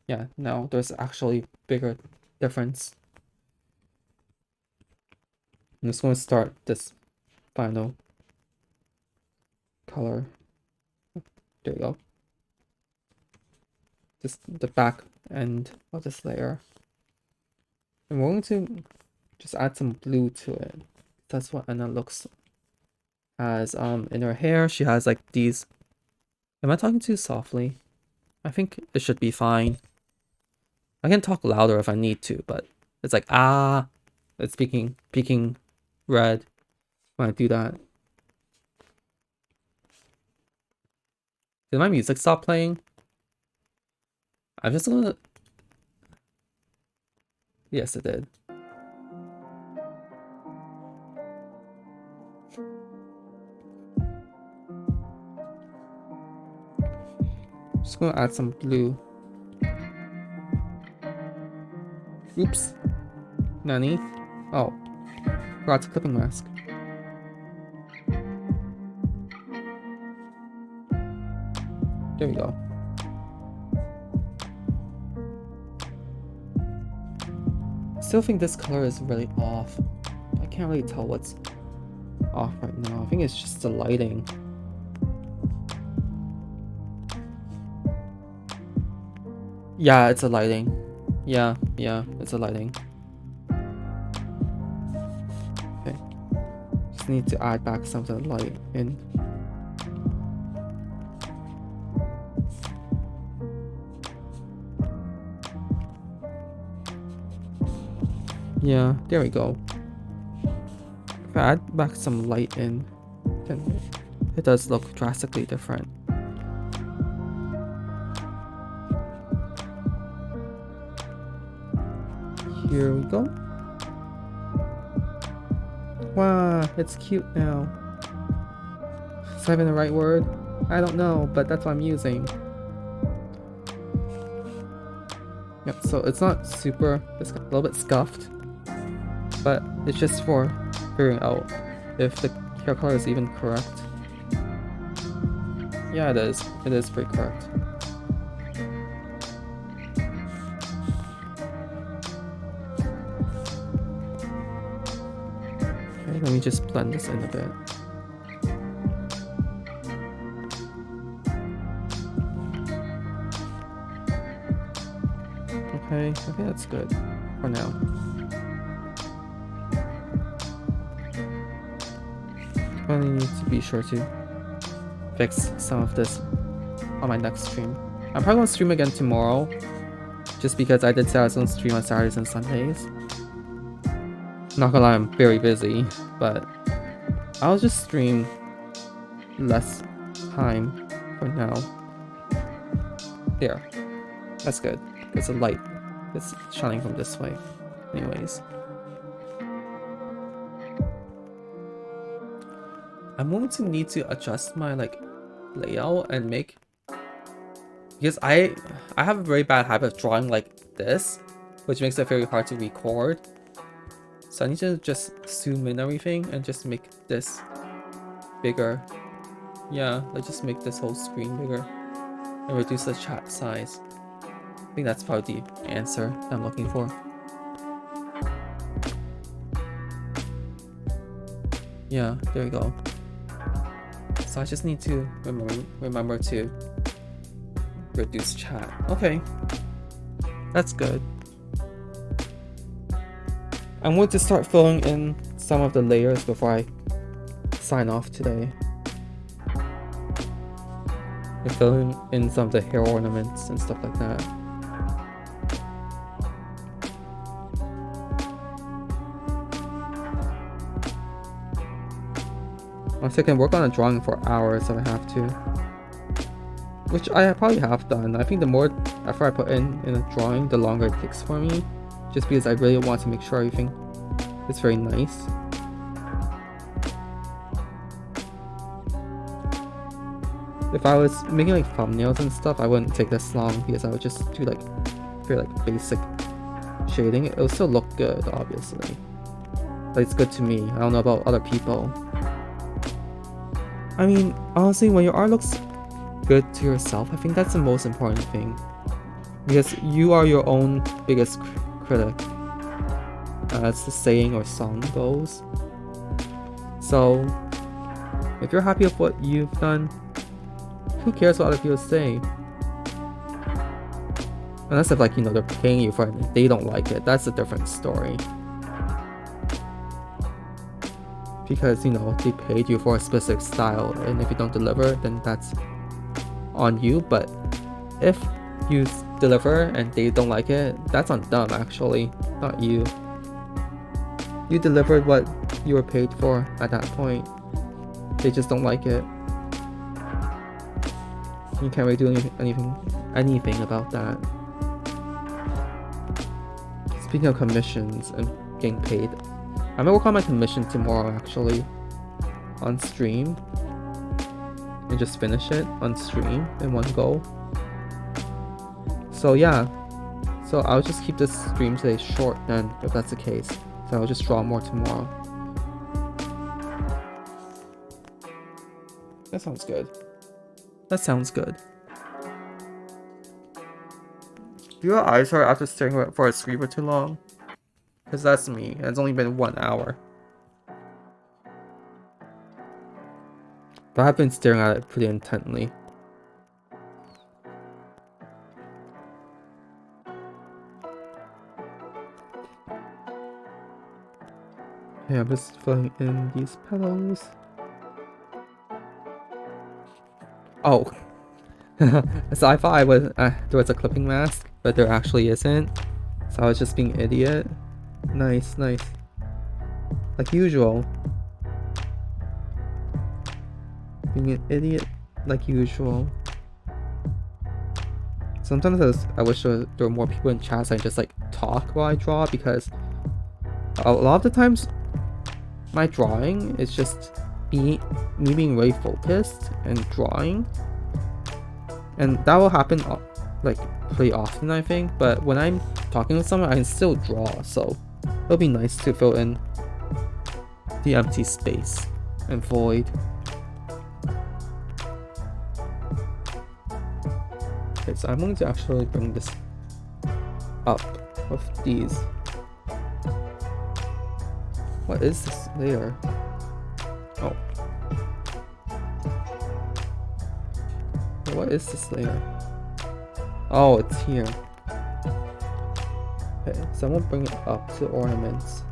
Yeah, now there's actually bigger difference. I'm just going to start this final color. There we go. Just the back end of this layer. I'm going to just add some blue to it. That's what Enna looks as in her hair. She has like these. Am I talking too softly? I think it should be fine. I can talk louder if I need to, but it's like it's peaking red when I do that. Did my music stop playing? I'm just gonna... Yes, it did. Just gonna add some blue. Oops. Nani? Oh. Forgot the clipping mask. There we go. Still think this color is really off. I can't really tell what's off right now. I think it's just the lighting. Yeah, it's a lighting. Yeah, it's a lighting. Okay. Just need to add back some of the light in. Yeah, there we go. If I add back some light in, then it does look drastically different. Here we go. Wow, it's cute now. Is that even the right word? I don't know, but that's what I'm using. Yep, so it's not super, it's a little bit scuffed, but it's just for figuring out if the hair color is even correct. Yeah, it is. It is pretty correct. Okay, let me just blend this in a bit. Okay, I think that's good for now. I need to be sure to fix some of this on my next stream. I'm probably gonna stream again tomorrow, just because I did say I was gonna stream on Saturdays and Sundays. Not gonna lie, I'm very busy, but I'll just stream less time for now. There, that's good. It's a light. It's shining from this way. Anyways. I'm going to need to adjust my layout and make, because I have a very bad habit of drawing like this, which makes it very hard to record. So I need to just zoom in everything and just make this bigger. Yeah, let's just make this whole screen bigger and reduce the chat size. I think that's probably the answer I'm looking for. Yeah, there we go. So I just need to remember to reduce chat. Okay, that's good. I'm going to start filling in some of the layers before I sign off today. And filling in some of the hair ornaments and stuff like that. I can work on a drawing for hours if I have to, which I probably have done. I think the more effort I put in a drawing, the longer it takes for me, just because I really want to make sure everything is very nice. If I was making like thumbnails and stuff, I wouldn't take this long because I would just do like very basic shading. It will still look good, obviously, but it's good to me. I don't know about other people. I mean, honestly, when your art looks good to yourself, I think that's the most important thing. Because you are your own biggest critic, as the saying or song goes. So, if you're happy with what you've done, who cares what other people say? Unless if they're paying you for it and they don't like it, that's a different story. Because they paid you for a specific style, and if you don't deliver, then that's on you. But if you deliver and they don't like it, that's on them actually, not you. You delivered what you were paid for at that point. They just don't like it. You can't really do anything about that. Speaking of commissions and getting paid, I'm gonna work on my commission tomorrow actually on stream and just finish it on stream in one go. So yeah, so I'll just keep this stream today short then if that's the case. So I'll just draw more tomorrow. That sounds good. That sounds good. Do your eyes hurt after staring for a screen for too long? Because that's me, and it's only been 1 hour. But I've been staring at it pretty intently. Okay, I'm just filling in these petals. Oh. So I thought there was a clipping mask, but there actually isn't. So I was just being an idiot. Nice, nice. Like usual. Being an idiot like usual. Sometimes I wish there were more people in chat so I just like talk while I draw, because a lot of the times my drawing is just me being really focused and drawing. And that will happen like pretty often, I think, but when I'm talking with someone I can still draw, so it'll be nice to fill in the empty space and void. Okay, so I'm going to actually bring this up with these. What is this layer? Oh. What is this layer? Oh, it's here. Okay, so I'm gonna bring it up to ornaments.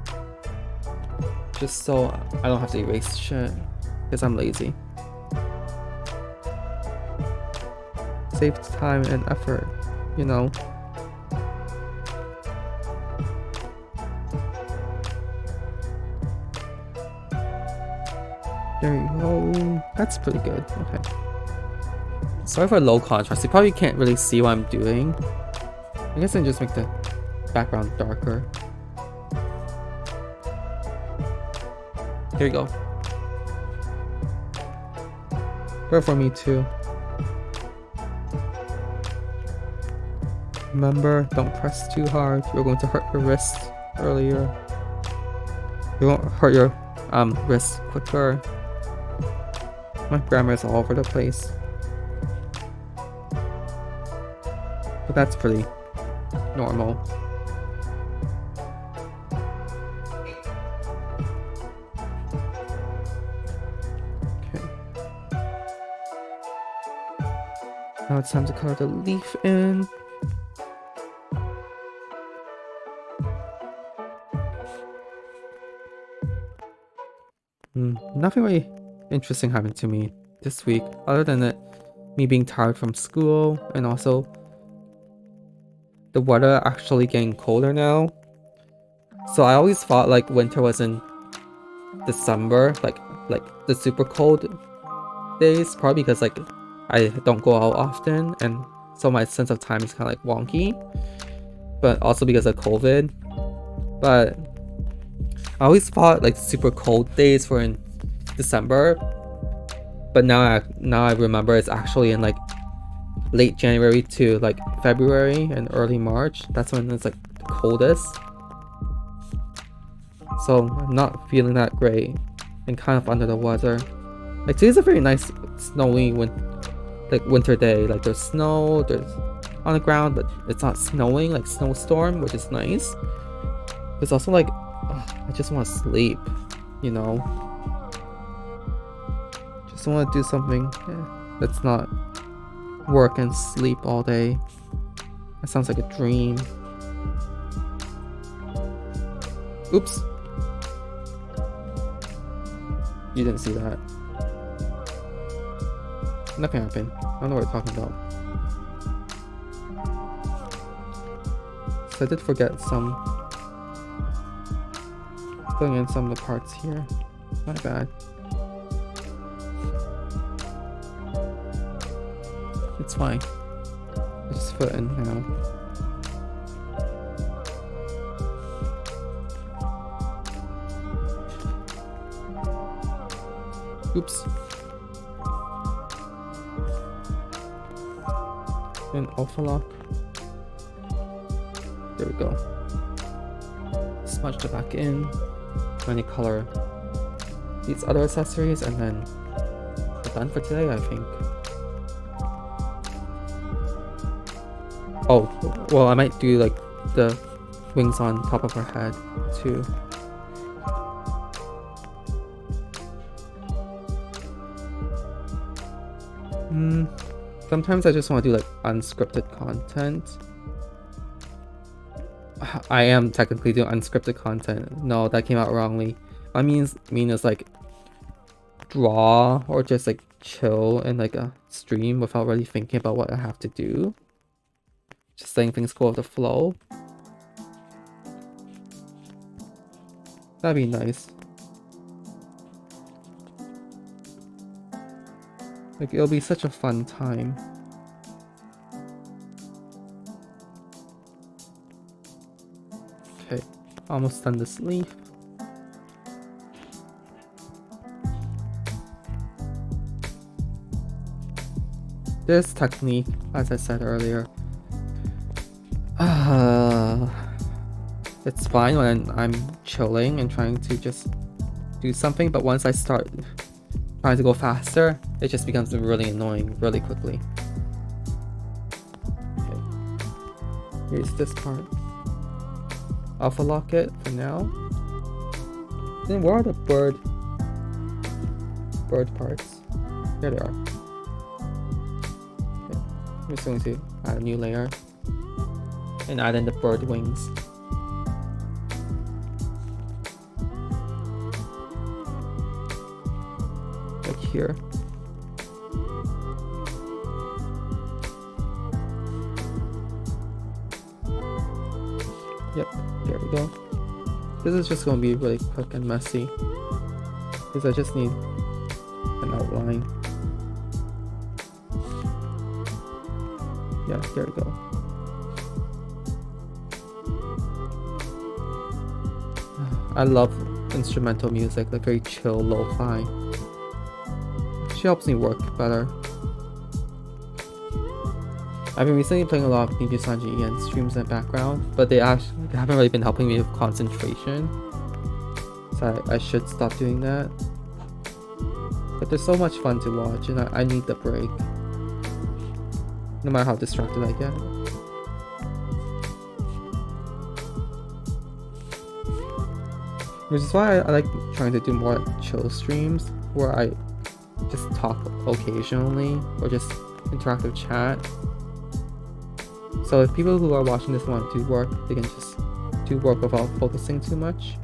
Just so I don't have to erase shit, because I'm lazy. Saves time and effort, you know. There you go. That's pretty good. Okay. Sorry for low contrast. You probably can't really see what I'm doing. I guess I can just make the background darker. Here you go. Work for me too. Remember, don't press too hard. You're going to hurt your wrist earlier. You won't hurt your wrist quicker. My grammar is all over the place. But that's pretty normal. Okay. Now it's time to color the leaf in. Nothing really interesting happened to me this week, other than me being tired from school, and also the weather actually getting colder now. So I always thought like winter was in December, like the super cold days, probably because like I don't go out often, and so my sense of time is kind of like wonky, but also because of COVID. But I always thought like super cold days were in December, but now I remember it's actually in like late January to like February and early March. That's when it's like the coldest. So I'm not feeling that great and kind of under the weather. Like today's a very nice snowy winter day. Like there's snow, there's on the ground, but it's not snowing, like snowstorm, which is nice. It's also like I just want to sleep, you know. Just want to do something that's not work and sleep all day. That sounds like a dream. Oops. You didn't see that. Nothing happened. I don't know what you're talking about. So I did forget filling in some of the parts here. Not bad. It's fine. I just fill it in now. Oops. And alpha lock. There we go. Smudge it back in. Any color these other accessories, and then we're done for today, I think. Oh, well, I might do like the wings on top of her head too. Sometimes I just want to do like unscripted content. I am technically doing unscripted content. No, that came out wrongly. I mean is like draw or just like chill in like a stream without really thinking about what I have to do. Just letting things go with the flow. That'd be nice. Like, it'll be such a fun time. Okay, almost done this leaf. This technique, as I said earlier, it's fine when I'm chilling and trying to just do something, but once I start trying to go faster, it just becomes really annoying really quickly. Okay. Here's this part. Alpha lock it for now. Then where are the bird parts? Here they are. Okay. I'm just going to add a new layer and add in the bird wings. Like here. Yep, there we go. This is just going to be really quick and messy because I just need an outline. Yeah, there we go. I love instrumental music, like very chill, lo-fi. She helps me work better. I've been recently playing a lot of Niju Sanji and streams in the background, but they haven't really been helping me with concentration. So I should stop doing that. But they're so much fun to watch, and I need the break. No matter how distracted I get. Which is why I like trying to do more chill streams, where I just talk occasionally, or just interactive chat. So if people who are watching this want to do work, they can just do work without focusing too much.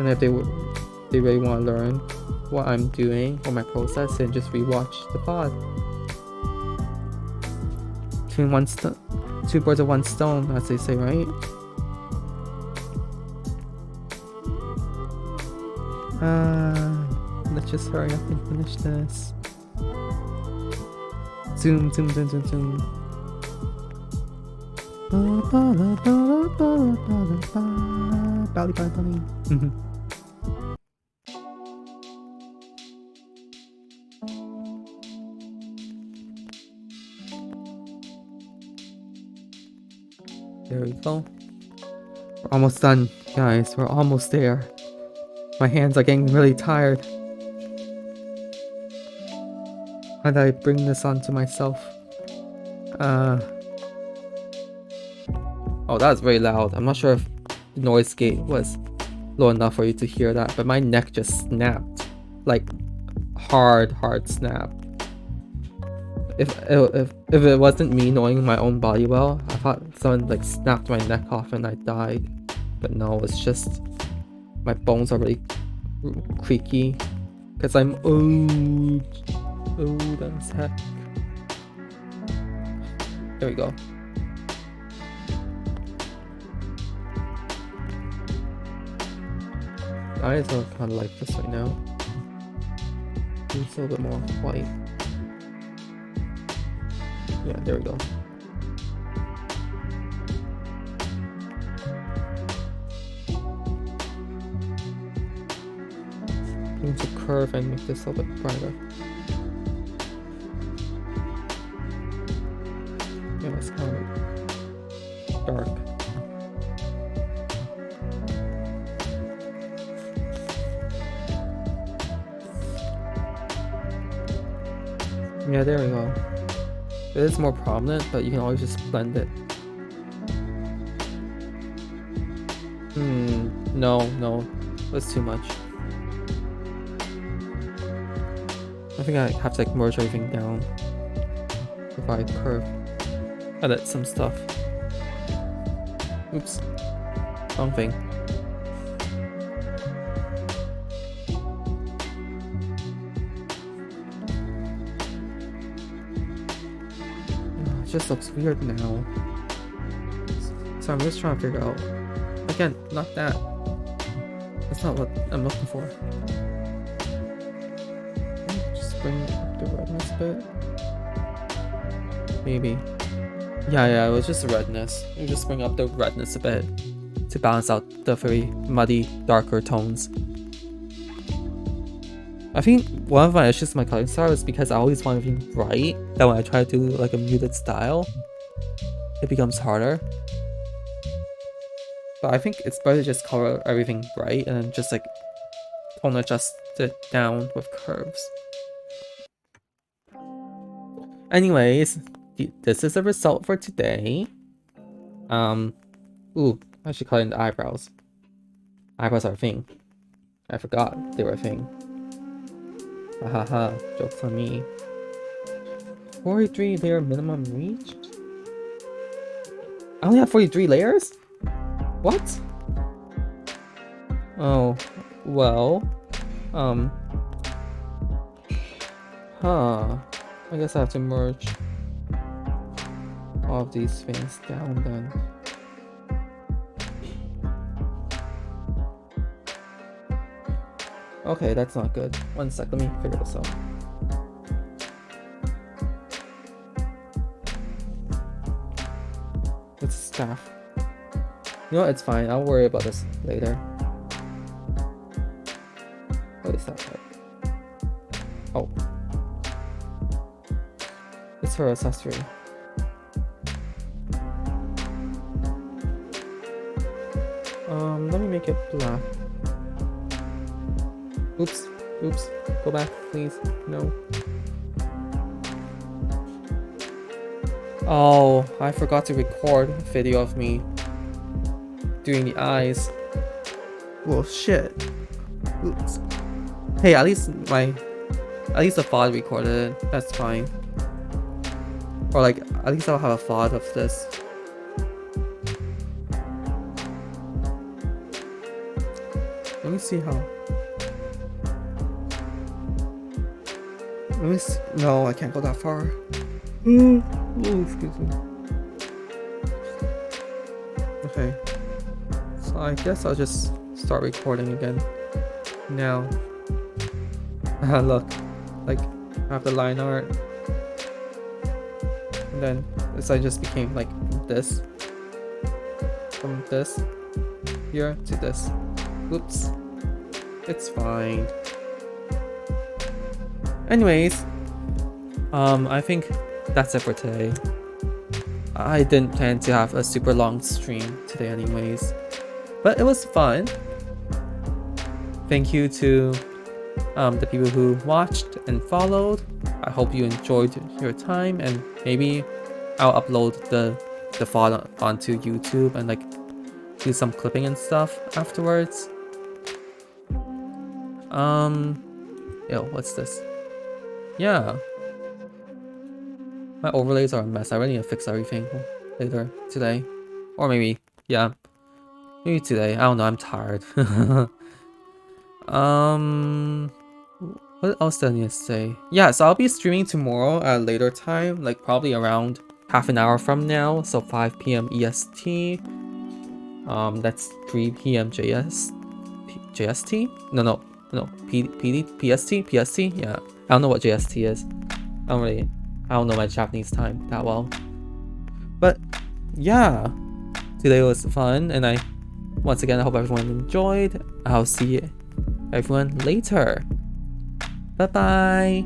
And if they really want to learn what I'm doing or my process, then just rewatch the VOD. Two birds with one stone, as they say, right? Let's just hurry up and finish this. Zoom, zoom, zoom, zoom, zoom. Bally, bally, bally. There we go. We're almost done, guys. We're almost there. My hands are getting really tired. How did I bring this onto myself? Oh, that was very loud. I'm not sure if the noise gate was low enough for you to hear that, but my neck just snapped. Like, hard snap. If it wasn't me knowing my own body well, I thought someone like snapped my neck off and I died. But no, it's just my bones are really creaky because I'm old as heck. There we go. Eyes are kind of like this right now. It's a little bit more white. Yeah, there we go. Need to curve and make this a little bit brighter. Yeah, it's kind of dark. Yeah, there we go. It is more prominent, but you can always just blend it. No, that's too much. I think I have to like merge everything down before I curve. Edit some stuff. Oops. Wrong thing. It just looks weird now. So I'm just trying to figure out. Again, not that. That's not what I'm looking for. Just bring up the redness bit. Maybe. Yeah, it was just redness. You just bring up the redness a bit to balance out the very muddy, darker tones. I think one of my issues with my coloring style is because I always want everything bright, that when I try to do like a muted style, it becomes harder. But I think it's better to just color everything bright and then just like tone adjust it down with curves. Anyways, this is the result for today. Ooh, I should color in the eyebrows. Eyebrows are a thing. I forgot they were a thing. Hahaha, joke's on me. 43 layer minimum reached? I only have 43 layers? What? Oh, well, I guess I have to merge all of these things down then. Okay, that's not good. One sec, let me figure this out. It's staff. You know what, it's fine. I'll worry about this later. What is that like? Oh. It's her accessory. Let me make it black. Oops. Go back, please. No. Oh, I forgot to record a video of me doing the eyes. Well, shit. Oops. Hey, at least the VOD recorded it. That's fine. Or like, at least I'll have a VOD of this. Let me see how. Let me see. No, I can't go that far. Oh, excuse me. Okay. So I guess I'll just start recording again. Now. Look. Like, I have the line art. And then this side just became like this. From this here to this. Oops. It's fine. Anyways, I think that's it for today. I didn't plan to have a super long stream today anyways, but it was fun. Thank you to the people who watched and followed. I hope you enjoyed your time, and maybe I'll upload the VOD onto YouTube and like do some clipping and stuff afterwards. Yo, what's this? Yeah. My overlays are a mess. I really need to fix everything later today. Or maybe, yeah. Maybe today. I don't know, I'm tired. What else do I need to say? Yeah, so I'll be streaming tomorrow at a later time, like probably around half an hour from now, so 5 p.m. EST. That's 3 p.m. JST? No, PST? Yeah. I don't know what JST is. I don't know my Japanese time that well. But yeah, today was fun, and once again, I hope everyone enjoyed. I'll see everyone later. Bye bye.